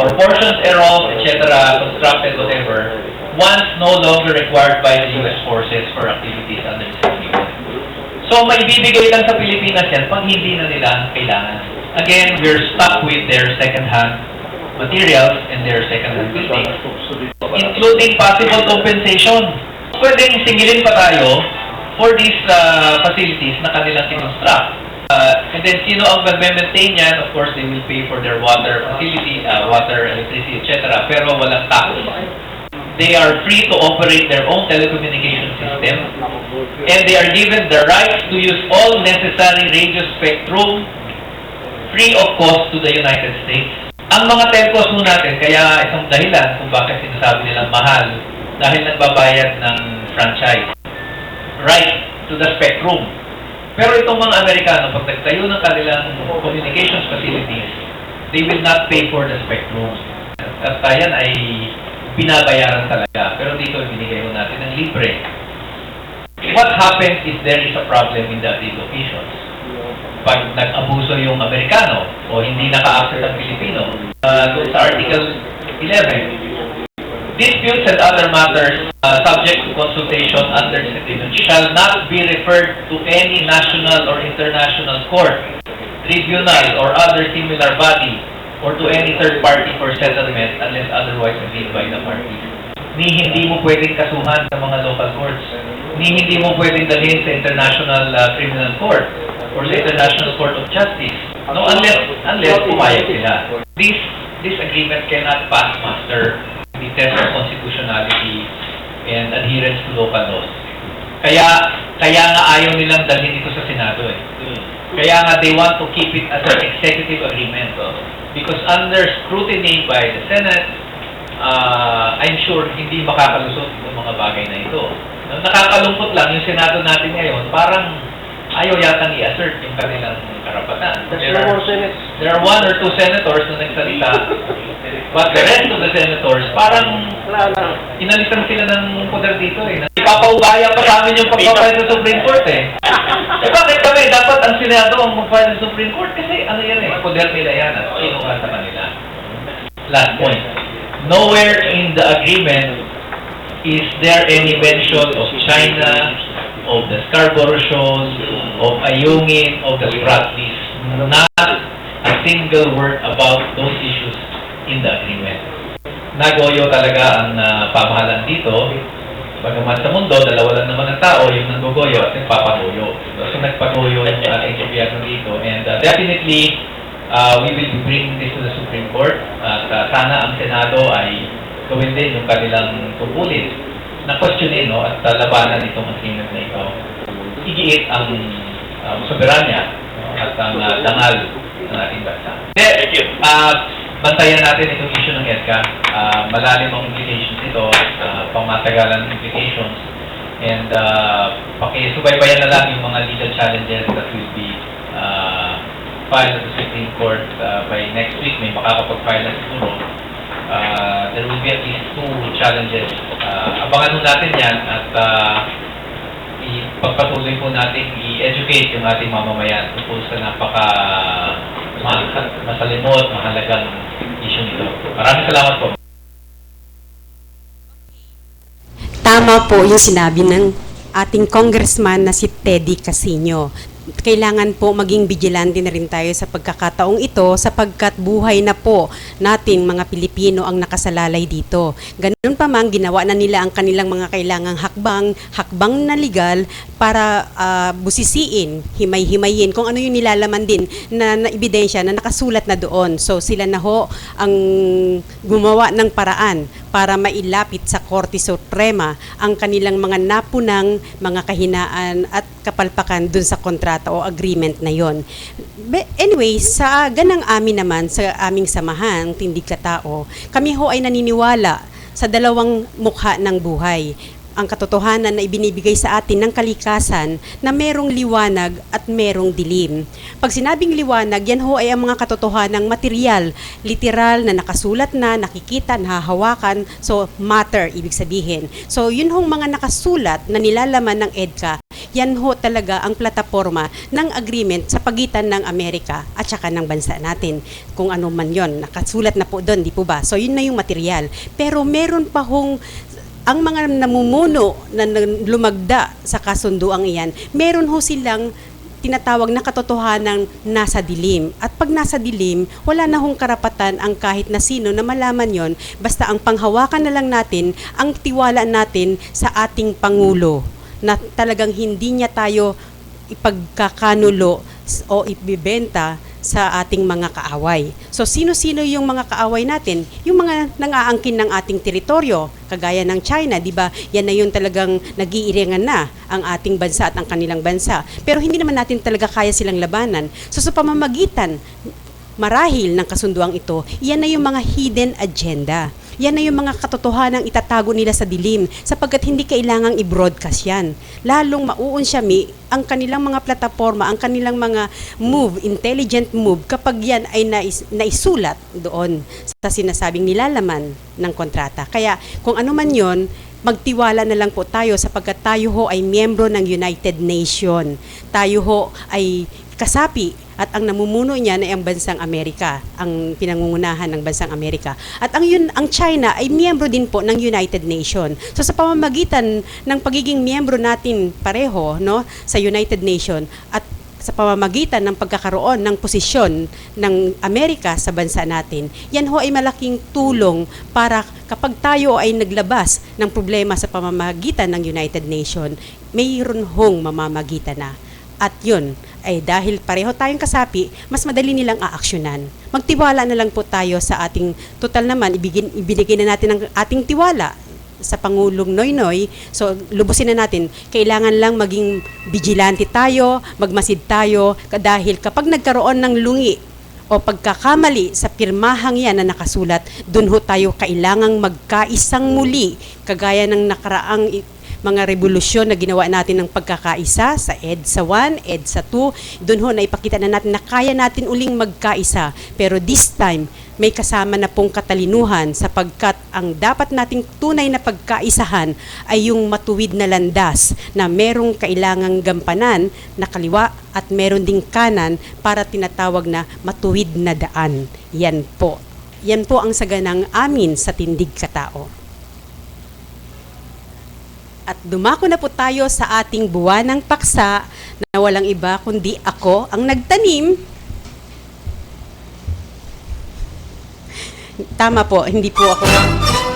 or portions thereof, etc., constructed, whatever, once no longer required by the U.S. forces for activities under this agreement. So, maibibigay lang sa Pilipinas yan pag hindi na nila kailangan. Again, we're stuck with their second-hand materials and their second-hand buildings, including possible compensation. Pwedeng singilin pa tayo for these facilities na kanilang kinonstruct. And then, sino ang mag-maintain yan? Of course, they will pay for their water facility, water, electricity, etc. Pero walang tax. They are free to operate their own telecommunication system. And they are given the right to use all necessary radio spectrum free of cost to the United States. Ang mga telcos mo natin, kaya isang dahilan kung bakit sinasabi nilang mahal, dahil nagbabayad ng franchise. Right to the spectrum. Pero itong mga Amerikano, pag nagtayo ng kanilang communications facilities, they will not pay for the spectrum. At yan ay binabayaran talaga. Pero dito, binigay mo natin ng libre. What happens if there is a problem in the locations? Pag nag-abuso yung Amerikano o hindi naka-access ang Pilipino, doon sa Article 11, disputes and other matters subject to consultation under this agreement shall not be referred to any national or international court, tribunal, or other similar body, or to any third party for settlement unless otherwise agreed by the parties. Ni hindi mo pwedeng kasuhan sa mga local courts. Ni hindi mo pwedeng dalhin sa International Criminal Court or sa International Court of Justice. No, unless pumayag sila. This agreement cannot pass muster the test of constitutionality and adherence to local laws. Kaya nga ayaw nilang dalhin ito sa Senado eh. Kaya nga they want to keep it as an executive agreement. Because under scrutiny by the Senate, I'm sure hindi makakalusot yung mga bagay na ito. Nakakalungkot lang yung Senado natin ngayon, parang ayaw yatang i-assert yung kanilang karapatan. There are 1 or 2 senators na nagsalita, but the rest of the senators, parang inalitan sila ng poder dito eh. Ipapaubaya pa sa amin yung pagpapay sa Supreme Court eh. Bakit kami? Dapat ang Senado ang magpapay sa Supreme Court kasi ano yan eh, poder nila yan at sino nga sa kanila. Last point. Nowhere in the agreement is there any mention of China, of the Scarborough Shoals, of Ayungin, of the Spratlys. Not a single word about those issues in the agreement. Nagoyo talaga ang pamahalaan dito. Bagamat sa mundo, dalawa lang naman ang tao, yung nanggogoyo at nagpapagoyo. So nagpagoyo yung ating gobyerno dito. And definitely, we will be bringing this to the Supreme Court. At sana ang Senado ay gawin din yung kanilang tungkulin na questionin at labanan itong agreement na ito. Igiit ang soberanya at ang dangal ng ating bansa. Bantayan natin itong issue ng EDCA. Malalim ang implications nito, pangmatagalan implications, and pakisubaybayan na lang yung mga legal challenges that will be filed at the Supreme Court by next week. May makakapag-file na siguro. There will be at least 2 challenges. Abangan nun natin yan at ipagpatuloy po natin i-educate yung ating mamamayan tungkol sa masalimot, mahalagang issue nito. Maraming salamat po. Tama po yung sinabi ng ating congressman na si Teddy Casino. Kailangan po maging vigilante na rin tayo sa pagkakataong ito sapagkat buhay na po nating mga Pilipino ang nakasalalay dito. Ganun pa man, ginawa na nila ang kanilang mga kailangang hakbang na legal para busisiin, himay-himayin kung ano yung nilalaman din na ebidensya na nakasulat na doon. So sila na ho ang gumawa ng paraan para mailapit sa Korte Suprema ang kanilang mga napunang mga kahinaan at kapalpakan dun sa kontrata o agreement na yon. Anyway, sa ganang amin naman, sa aming samahan, tindig katao, kami ho ay naniniwala sa dalawang mukha ng buhay. Ang katotohanan na ibinibigay sa atin ng kalikasan na merong liwanag at merong dilim. Pag sinabing liwanag, yan ho ay ang mga katotohanang material, literal na nakasulat na, nakikita, nahahawakan, so matter, ibig sabihin. So yun hong mga nakasulat na nilalaman ng EDCA, yan ho talaga ang plataforma ng agreement sa pagitan ng Amerika at saka ng bansa natin. Kung ano man yon, nakasulat na po doon, di po ba? So yun na yung material. Pero meron pa hong ang mga namumuno na lumagda sa kasunduang iyan, meron ho silang tinatawag na katotohanan nasa dilim. At pag nasa dilim, wala na hong karapatan ang kahit na sino na malaman yon, basta ang panghawakan na lang natin, ang tiwala natin sa ating Pangulo, na talagang hindi niya tayo ipagkakanulo o ibibenta sa ating mga kaaway. So sino-sino yung mga kaaway natin? Yung mga nang-aangkin ng ating teritoryo, kagaya ng China, di ba? Yan na yung talagang nag-iiringan na ang ating bansa at ang kanilang bansa. Pero hindi naman natin talaga kaya silang labanan. So sa pamamagitan marahil ng kasunduang ito, yan na yung mga hidden agenda. Yan na yung mga katotohanang itatago nila sa dilim sapagkat hindi kailangang i-broadcast yan. Lalong mauunsyami ang kanilang mga plataforma, ang kanilang mga intelligent move kapag yan ay naisulat doon sa sinasabing nilalaman ng kontrata. Kaya kung ano man yon, magtiwala na lang po tayo sapagkat tayo ho ay miyembro ng United Nations. Tayo ho ay kasapi at ang namumuno niyan ay ang bansang Amerika, ang pinangungunahan ng bansang Amerika. At ang China ay miyembro din po ng United Nations. So sa pamamagitan ng pagiging miyembro natin pareho, no, sa United Nations at sa pamamagitan ng pagkakaroon ng posisyon ng Amerika sa bansa natin, yan ho ay malaking tulong para kapag tayo ay naglabas ng problema sa pamamagitan ng United Nations, mayroon hong mamamagitan na. At yun ay dahil pareho tayong kasapi, mas madali nilang aaksyonan. Magtiwala na lang po tayo sa ating, total naman, ibinigay na natin ang ating tiwala sa Pangulong Noynoy. So, lubusin na natin. Kailangan lang maging vigilante tayo, magmasid tayo, dahil kapag nagkaroon ng lungi o pagkakamali sa pirmahang yan na nakasulat, dun ho tayo kailangang magkaisang muli, kagaya ng nakaraang mga revolusyon na ginawa natin ng pagkakaisa sa EDSA 1, EDSA 2, dun ho na ipakita na natin na kaya natin uling magkaisa. Pero this time, may kasama na pong katalinuhan sapagkat ang dapat nating tunay na pagkaisahan ay yung matuwid na landas na merong kailangang gampanan na kaliwa at meron ding kanan para tinatawag na matuwid na daan. Yan po. Yan po ang saganang amin sa Tindig Katao. At dumako na po tayo sa ating buwanang paksa na walang iba kundi ako ang nagtanim. Tama po, hindi po ako.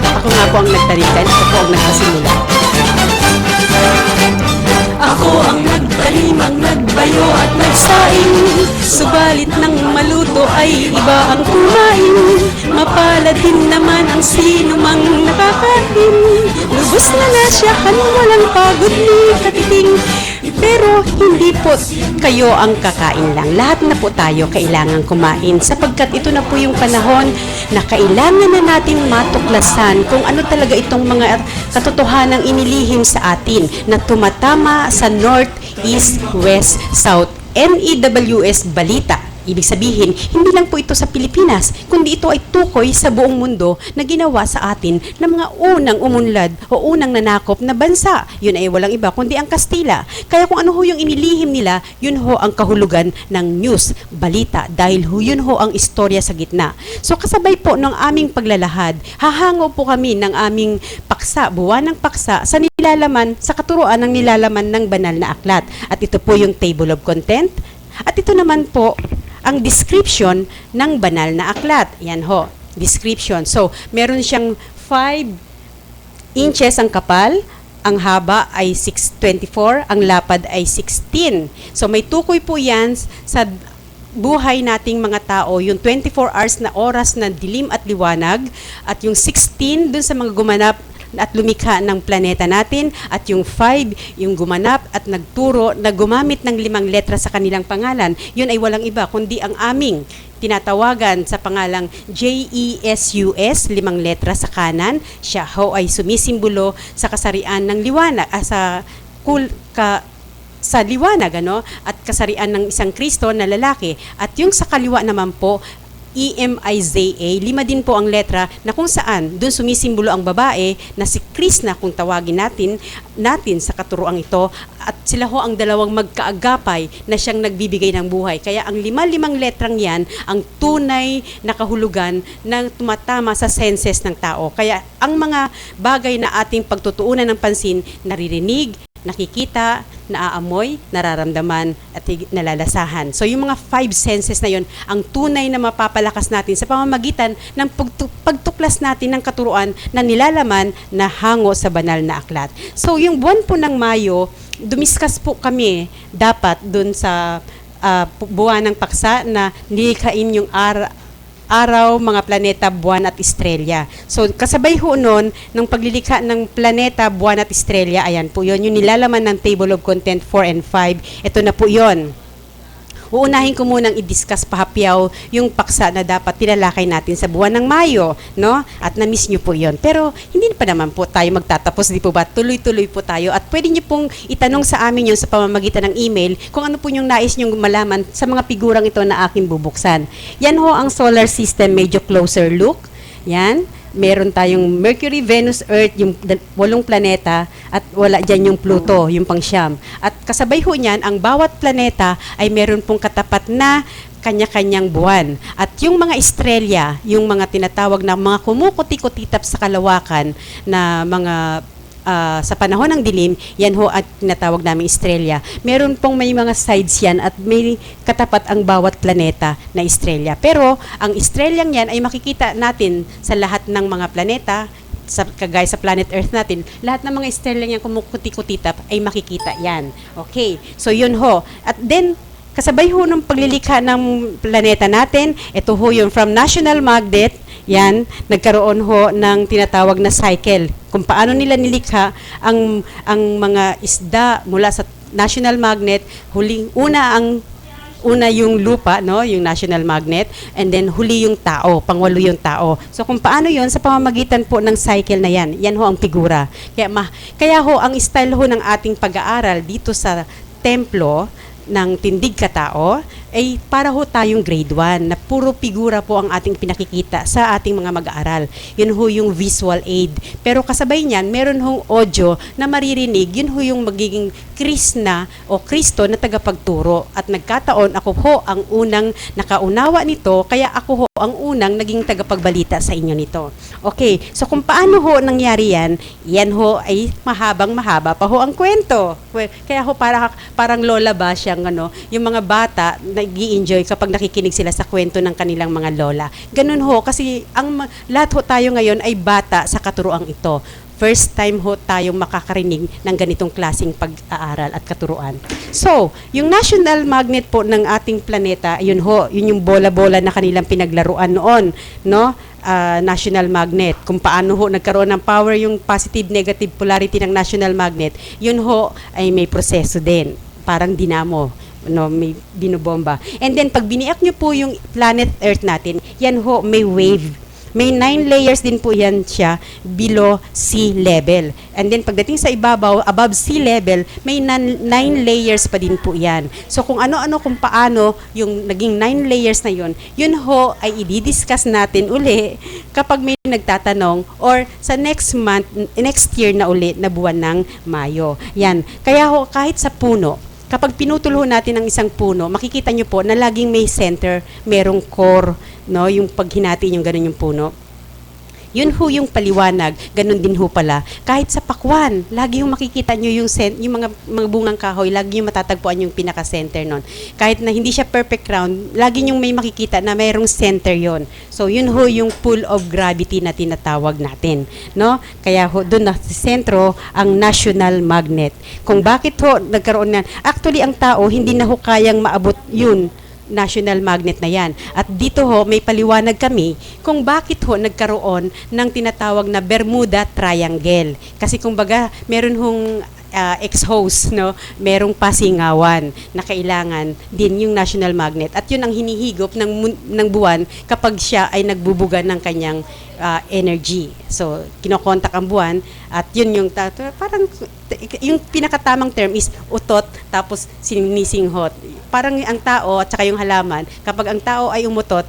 Ako nga po ang nagtanim, ako po ang nagpasimula. Ako ang nagtanim, ang nagbayo at nagsaing. Subalit nang maluto ay iba ang kumain. Mapalad din naman ang sinumang nakakain. Lubos na siya kanang walang pagod ni katiting. Pero hindi po kayo ang kakain lang. Lahat na po tayo kailangan kumain sapagkat ito na po yung panahon na kailangan na natin matuklasan kung ano talaga itong mga katotohanang inilihim sa atin na tumatama sa North, East, West, South, NEWS balita. Ibig sabihin, hindi lang po ito sa Pilipinas, kundi ito ay tukoy sa buong mundo na ginawa sa atin ng mga unang umunlad o unang nanakop na bansa. Yun ay walang iba, kundi ang Kastila. Kaya kung ano ho yung inilihim nila, yun ho ang kahulugan ng news, balita, dahil ho yun ho ang istorya sa gitna. So kasabay po ng aming paglalahad, hahango po kami ng aming paksa, buwanang paksa, sa nilalaman, sa katuruan ng nilalaman ng banal na aklat. At ito po yung table of content. At ito naman po, ang description ng banal na aklat. Yan ho, description. So, meron siyang 5 inches ang kapal, ang haba ay 6.24, ang lapad ay 16. So, may tukoy po yan sa buhay nating mga tao, yung 24 hours na oras na dilim at liwanag, at yung 16 dun sa mga gumanap at lumikha ng planeta natin, at yung 5, yung gumanap at nagturo na gumamit ng 5 letra sa kanilang pangalan. Yun ay walang iba kundi ang aming tinatawagan sa pangalang JESUS, 5 letra sa kanan. Siya ho ay sumisimbolo sa kasarian ng liwanag, sa liwanag, at kasarian ng isang Kristo na lalaki. At yung sa kaliwa naman po, EMIZA, 5 din po ang letra na kung saan doon sumisimbolo ang babae na si Krishna kung tawagin natin sa katuroang ito, at sila ho ang dalawang magkaagapay na siyang nagbibigay ng buhay. Kaya ang 5 letrang yan ang tunay na kahulugan na tumatama sa senses ng tao. Kaya ang mga bagay na ating pagtutuunan ng pansin, naririnig, nakikita, naaamoy, nararamdaman, at nalalasahan. So yung mga 5 senses na yon ang tunay na mapapalakas natin sa pamamagitan ng pagtuklas natin ng katuruan na nilalaman na hango sa banal na aklat. So yung buwan po ng Mayo, dumiskas po kami dapat dun sa buwan ng paksa na nilikhain yung araw, mga planeta, buwan at estrella. So, kasabay ho nun, ng paglilikha ng planeta, buwan at estrella, ayan po yun, yung nilalaman ng table of content 4 and 5, ito na po yun. Uunahin ko munang i-discuss pahapyaw yung paksa na dapat tilalakay natin sa buwan ng Mayo, no? At na-miss nyo po yun. Pero hindi pa naman po tayo magtatapos, di po ba? Tuloy-tuloy po tayo. At pwede nyo pong itanong sa amin yun sa pamamagitan ng email kung ano po yung nais nyo malaman sa mga figurang ito na aking bubuksan. Yan ho ang solar system, medyo closer look. Yan. Meron tayong Mercury, Venus, Earth, yung 8 planeta, at wala dyan yung Pluto, yung pang-siyam. At kasabay ho niyan, ang bawat planeta ay meron pong katapat na kanya-kanyang buwan. At yung mga estrella, yung mga tinatawag na mga kumukuti-kutitap sa kalawakan na mga sa panahon ng dilim, yan ho at tinatawag namin estrella. Meron pong may mga sides yan at may katapat ang bawat planeta na estrella. Pero ang estrellang yan ay makikita natin sa lahat ng mga planeta, kagaya sa planet Earth natin, lahat ng mga estrellang yan kumukuti-kutitap ay makikita yan. Okay, so yun ho. At then, kasabay ho ng paglilikha ng planeta natin, ito ho yung from national magnet, yan, nagkaroon ho ng tinatawag na cycle. Kung paano nila nilikha ang mga isda mula sa national magnet, una yung lupa, no, yung national magnet, and then huli yung tao, pangwalo yung tao. So kung paano yun, sa pamamagitan po ng cycle na yan ho ang figura. Kaya ho, ang style ho ng ating pag-aaral dito sa templo ng Tindig Katao ay para ho tayong grade 1 na puro figura po ang ating pinakikita sa ating mga mag-aaral. Yun ho yung visual aid. Pero kasabay niyan, meron hong audio na maririnig, yun ho yung magiging Krishna o Kristo na tagapagturo. At nagkataon, ako ho ang unang nakaunawa nito, kaya ako ho ang unang naging tagapagbalita sa inyo nito. Okay, so kung paano ho nangyari yan ho ay mahaba pa ho ang kwento. Kaya ho parang lola ba siyang yung mga bata nag-i-enjoy kapag nakikinig sila sa kwento ng kanilang mga lola. Ganun ho, kasi lahat ho tayo ngayon ay bata sa katuroang ito. First time ho tayong makakarinig ng ganitong klaseng pag-aaral at katuruan. So, yung national magnet po ng ating planeta, yun yung bola-bola na kanilang pinaglaruan noon, no? National magnet. Kung paano ho nagkaroon ng power yung positive-negative polarity ng national magnet, yun ho ay may proseso din. Parang dinamo, no, may binobomba. And then pag biniak nyo po yung planet Earth natin, yan ho may wave. May 9 layers din po yan siya below sea level. And then pagdating sa ibabaw, above sea level, may 9 layers pa din po yan. So kung ano-ano, kung paano yung naging 9 layers na yun ho ay i-discuss natin uli kapag may nagtatanong or sa next year na uli na buwan ng Mayo. Yan. Kaya ho, kahit sa puno, kapag pinutol ho natin ang isang puno, makikita nyo po na laging may center, merong core, no, yung paghinati yung ganun yung puno. Yun ho yung paliwanag, ganun din ho pala. Kahit sa pakwan, lagi yung makikita nyo yung mga bungang kahoy, lagi yung matatagpuan yung pinaka-center nun. Kahit na hindi siya perfect round, lagi yung may makikita na mayroong center yon. So yun ho yung pull of gravity na tinatawag natin, no? Kaya ho doon na sa sentro ang national magnet. Kung bakit ho nagkaroon na, actually ang tao hindi na ho kayang maabot yun, national magnet na yan. At dito ho, may paliwanag kami kung bakit ho nagkaroon ng tinatawag na Bermuda Triangle. Kasi kumbaga, meron hong ex-host, no? Merong pasingawan na kailangan din yung national magnet. At yun ang hinihigop ng buwan kapag siya ay nagbubuga ng kanyang energy. So, kinokontak ang buwan at yun yung parang yung pinakatamang term is utot tapos sinisinghot. Parang ang tao at saka yung halaman, kapag ang tao ay umutot,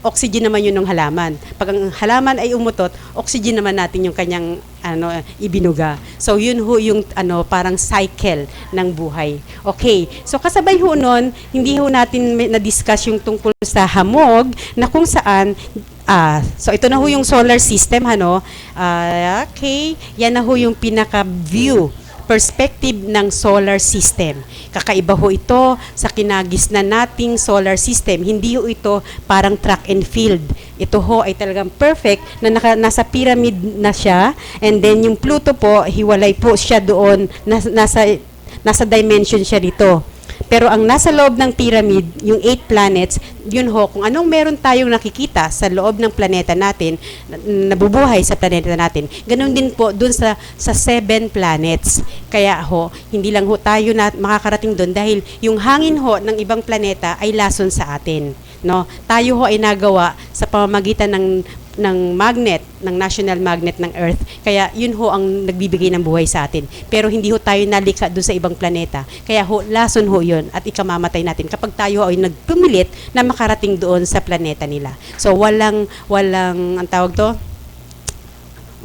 oxygen naman yun ng halaman. Pag ang halaman ay umutot, oxygen naman natin yung kanyang ibinuga. So yun ho yung parang cycle ng buhay. Okay. So kasabay ho nun, hindi ho natin na-discuss yung tungkol sa hamog na kung saan so ito na ho yung solar system, okay. Yan na ho yung pinaka-view perspective ng solar system. Kakaiba ho ito sa kinagisnan nating solar system. Hindi ho ito parang track and field. Ito ho ay talagang perfect na nasa pyramid na siya. And then yung Pluto po, hiwalay po siya doon. Nasa dimension siya dito. Pero ang nasa loob ng pyramid, yung 8 planets, yun ho, kung anong meron tayong nakikita sa loob ng planeta natin, nabubuhay sa planeta natin, ganun din po dun sa 7 planets. Kaya ho, hindi lang ho tayo makakarating dun dahil yung hangin ho ng ibang planeta ay lason sa atin. No? Tayo ho ay nagawa sa pamamagitan ng magnet, ng national magnet ng Earth. Kaya yun ho ang nagbibigay ng buhay sa atin. Pero hindi ho tayo nalikha doon sa ibang planeta. Kaya ho, lason ho yun at ikamamatay natin kapag tayo ay nagpumilit na makarating doon sa planeta nila. So walang ang tawag to?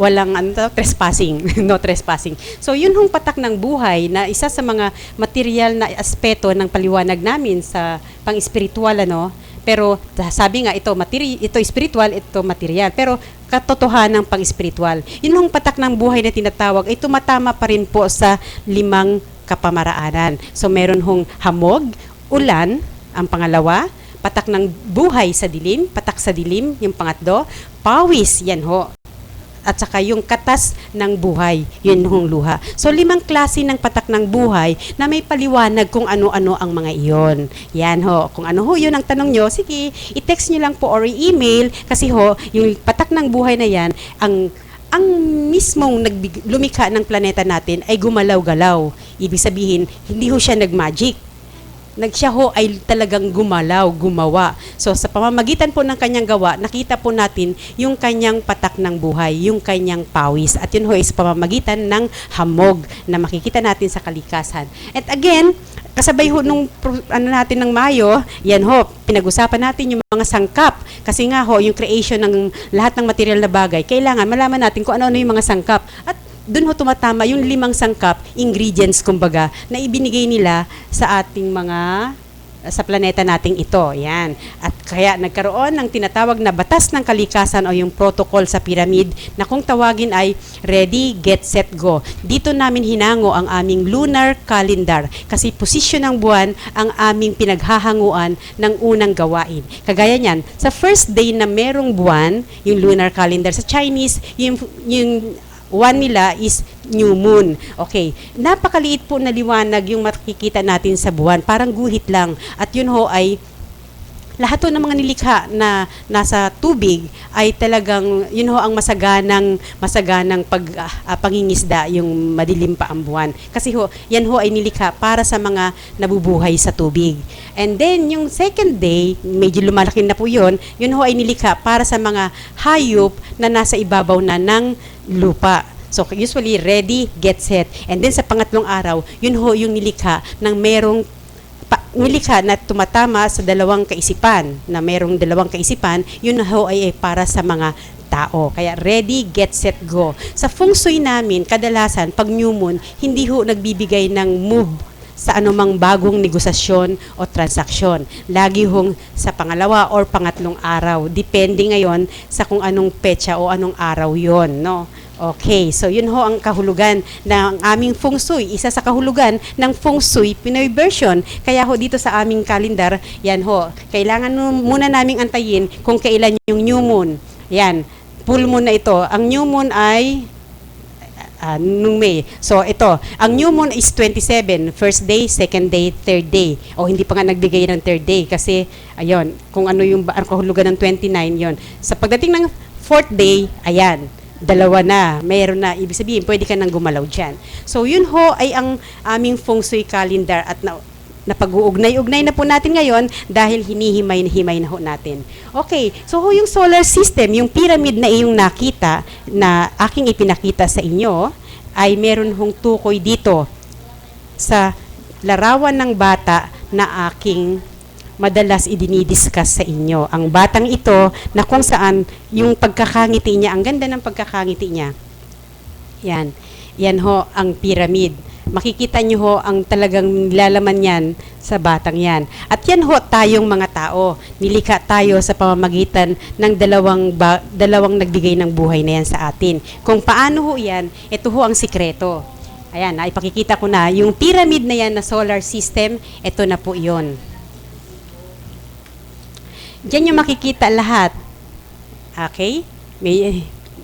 Walang trespassing, no trespassing. So yun hong patak ng buhay na isa sa mga material na aspeto ng paliwanag namin sa pang-espiritual, Pero sabi nga ito spiritual, ito material. Pero katotohanan ng pang-espiritual. Yun hong patak ng buhay na tinatawag ay tumatama pa rin po sa 5 kapamaraanan. So meron hong hamog, ulan, ang pangalawa, patak ng buhay sa dilim, patak sa dilim, yung pangatlo, pawis, yan ho. At saka yung katas ng buhay, yun hong luha. So 5 klase ng patak ng buhay na may paliwanag kung ano-ano ang mga iyon. Yan ho, kung ano ho yun ang tanong nyo, sige, i-text nyo lang po or i-email kasi ho, yung patak ng buhay na yan, ang mismong lumikha ng planeta natin ay gumalaw-galaw. Ibig sabihin, hindi ho siya nag-magic. siya ho ay talagang gumawa. So sa pamamagitan po ng kanyang gawa, nakita po natin yung kanyang patak ng buhay, yung kanyang pawis. At yun ho ay sa pamamagitan ng hamog na makikita natin sa kalikasan. At again, kasabay ho nung natin ng Mayo, yan ho, pinag-usapan natin yung mga sangkap. Kasi nga ho, yung creation ng lahat ng material na bagay, kailangan malaman natin kung ano-ano yung mga sangkap. At doon ho tumatama yung 5 sangkap, ingredients kumbaga, na ibinigay nila sa ating sa planeta nating ito. Yan. At kaya nagkaroon ng tinatawag na batas ng kalikasan o yung protocol sa pyramid na kung tawagin ay ready, get, set, go. Dito namin hinango ang aming lunar calendar kasi posisyon ng buwan ang aming pinaghahanguan ng unang gawain. Kagaya niyan, sa first day na merong buwan, yung lunar calendar sa Chinese, yung one nila is new moon. Okay. Napakaliit po na liwanag yung makikita natin sa buwan. Parang guhit lang. At yun ho ay lahat ho ng mga nilikha na nasa tubig ay talagang yun ho ang masaganang pangingisda, yung madilim pa ang buwan. Kasi ho, yan ho ay nilikha para sa mga nabubuhay sa tubig. And then, yung second day, medyo lumalaki na po yun ho ay nilikha para sa mga hayop na nasa ibabaw na ng lupa. So, usually, ready, get, set. And then, sa pangatlong araw, yun ho yung nilikha ng merong nilikha na tumatama sa dalawang kaisipan, na merong dalawang kaisipan, yun ho ay para sa mga tao. Kaya ready, get, set, go. Sa feng shui namin, kadalasan, pag new moon, hindi ho nagbibigay ng move sa anumang bagong negosasyon o transaksyon. Lagi hong sa pangalawa or pangatlong araw. Depende ngayon sa kung anong petsa o anong araw yon, no? Okay, so yun ho ang kahulugan ng aming feng shui. Isa sa kahulugan ng feng shui Pinoy version. Kaya ho dito sa aming calendar, yan ho, kailangan muna naming antayin kung kailan yung new moon. Yan, full moon na ito. Ang new moon ay nung May. So ito, ang new moon is 27, first day, second day, third day. O hindi pa nga nagbigay ng third day kasi ayun, kung ano yung ang kahulugan ng 29 yon. Sa pagdating ng fourth day, ayan, dalawa na, mayroon na, ibig sabihin, pwede ka nang gumalaw dyan. So, yun ho ay ang aming feng shui calendar at napag-uugnay-ugnay na po natin ngayon dahil hinihimay na ho natin. Okay, so ho yung solar system, yung pyramid na iyong nakita, na aking ipinakita sa inyo, ay meron hong tukoy dito sa larawan ng bata na aking madalas idinidiscuss sa inyo. Ang batang ito na kung saan yung pagkakangiti niya, ang ganda ng pagkakangiti niya. Yan. Yan ho ang pyramid. Makikita nyo ho ang talagang nilalaman yan sa batang yan. At yan ho tayong mga tao. Nilikha tayo sa pamamagitan ng dalawang nagbigay ng buhay na yan sa atin. Kung paano ho yan, ito ho ang sikreto. Ayan, ipakikita ko na. Yung pyramid na yan na solar system, ito na po yon. Diyan yung makikita lahat. Okay?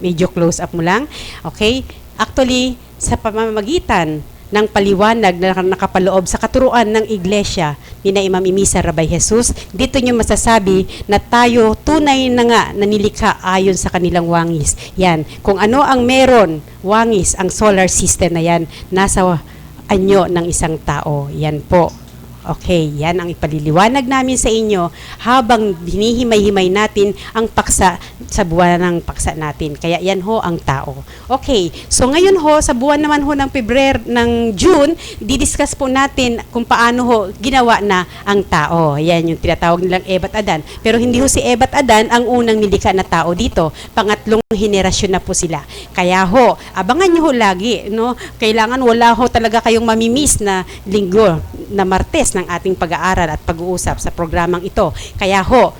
Medyo close up mo lang. Okay? Actually, sa pamamagitan ng paliwanag na nakapaloob sa katuruan ng iglesia ni na Imam Imisa Rabay Jesus, dito nyo masasabi na tayo tunay na nga nanilikha ayon sa kanilang wangis. Yan. Kung ano ang meron, wangis, ang solar system na yan, nasa anyo ng isang tao. Yan po. Okay, yan ang ipaliliwanag namin sa inyo habang hinihimay-himay natin ang paksa sa buwan ng paksa natin. Kaya yan ho ang tao. Okay, so ngayon ho, sa buwan naman ho ng June, didiscuss po natin kung paano ho ginawa na ang tao. Yan yung tinatawag nilang Eva at Adan. Pero hindi ho si Eva at Adan ang unang nilikha na tao dito. Pangatlong henerasyon na po sila. Kaya ho, abangan nyo ho lagi, no? Kailangan wala ho talaga kayong mamimiss na linggo, na Martes ng ating pag-aaral at pag-uusap sa programang ito. Kaya ho,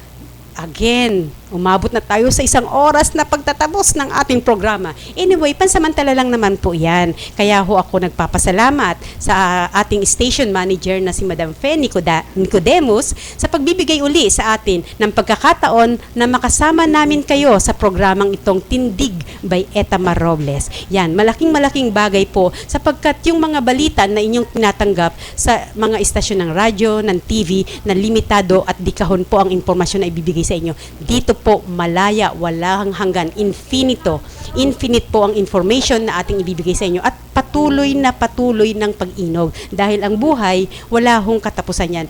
again, umabot na tayo sa 1 oras na pagtatapos ng ating programa. Anyway, pansamantala lang naman po yan. Kaya ho ako nagpapasalamat sa ating station manager na si Madam Fe Nicodemus sa pagbibigay uli sa atin ng pagkakataon na makasama namin kayo sa programang itong Tindig by Etama Robles. Yan, malaking bagay po sapagkat yung mga balita na inyong tinatanggap sa mga istasyon ng radyo, ng TV, na limitado at di kahon po ang impormasyon na ibibigay sa inyo. Dito po malaya, walang hanggan, infinite po ang information na ating ibibigay sa inyo at patuloy ng pag-inog. Dahil ang buhay, wala hong katapusan yan.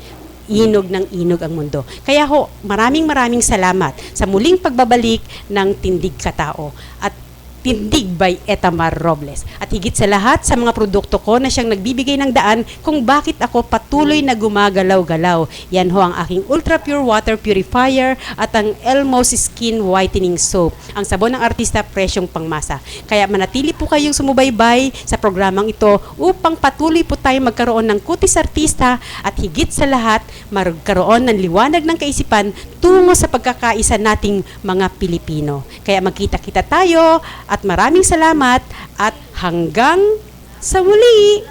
Inog ng inog ang mundo. Kaya ho, maraming salamat sa muling pagbabalik ng Tindig Katao at Tindig by Etamar Robles. At higit sa lahat sa mga produkto ko na siyang nagbibigay ng daan kung bakit ako patuloy na gumagalaw-galaw. Yan ho ang aking Ultra Pure Water Purifier at ang Elmos Skin Whitening Soap. Ang sabon ng artista, presyong pangmasa. Kaya manatili po kayong sumubaybay sa programang ito upang patuloy po tayo magkaroon ng kutis artista at higit sa lahat, magkaroon ng liwanag ng kaisipan tungo sa pagkakaisa nating mga Pilipino. Kaya magkita-kita tayo at maraming salamat at hanggang sa muli!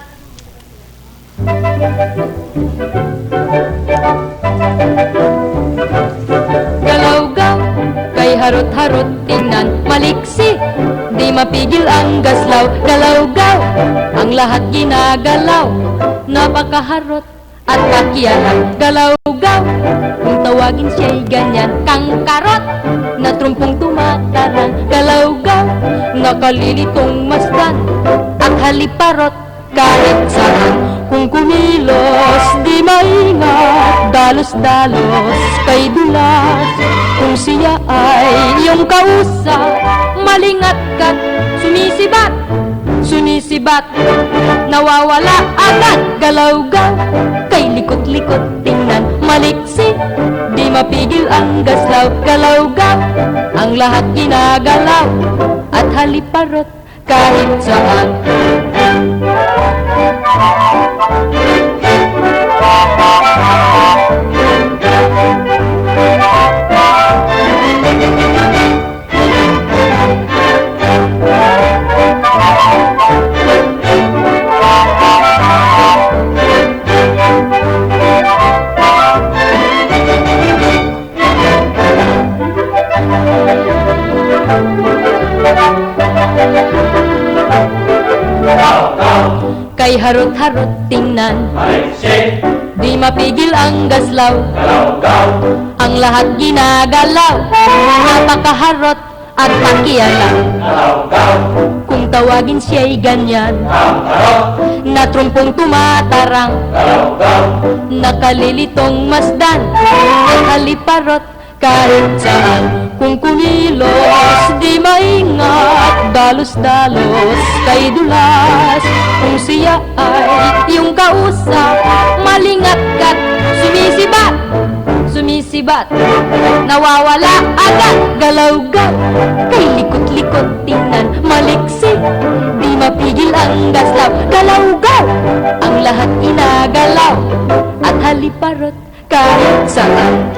Galaw-gaw, kay harot-harot tingnan, maliksi, di mapigil ang gaslaw. Galaw-gaw, ang lahat ginagalaw, napakaharot at pakialam. Galaw-gaw, kung tawagin siya'y ganyan, kang karot, na trumpong tumatarang. Galaw-gaw, nakalilitong masdan, at haliparot kahit saan. Kung kumilos, di maingat, dalos-dalos kay dulas. Kung siya ay iyong kausap, malingat ka't sumisibat, nawawala agad. Galaw-gaw, kay likot-likot tingnan, maliksi, di mapigil ang gaslaw. Galaw-gaw, ang lahat ginagalaw, at haliparot kahit saan. Kay harot-harot tingnan, di mapigil ang gaslaw. Ang lahat ginagalaw, napakaharot at pakialam. Kung tawagin siya'y ganyan, na trumpong tumatarang, nakalilitong masdan, at haliparot kahit saan. Kung kumilos, di maingat, dalos-dalos kay dulas. Kung siya ay iyong kausap, malingat ka't sumisibat, nawawala agad. Galaw-gaw, kay likot-likot tingnan, maliksi, di mapigil ang gaslaw. Galaw-gaw, ang lahat inagalaw, at haliparot kahit saan.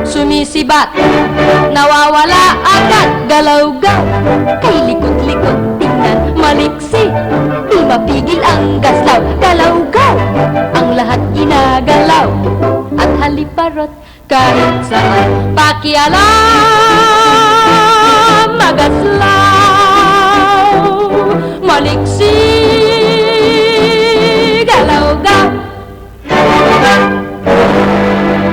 Sumisibat, nawawala agad. Galaw-gaw, kay likot-likot tingnan, maliksi, di mapigil ang gaslaw. Galaw-gaw, ang lahat ginagalaw, at haliparot kahit saan. Pakialam, magaslaw.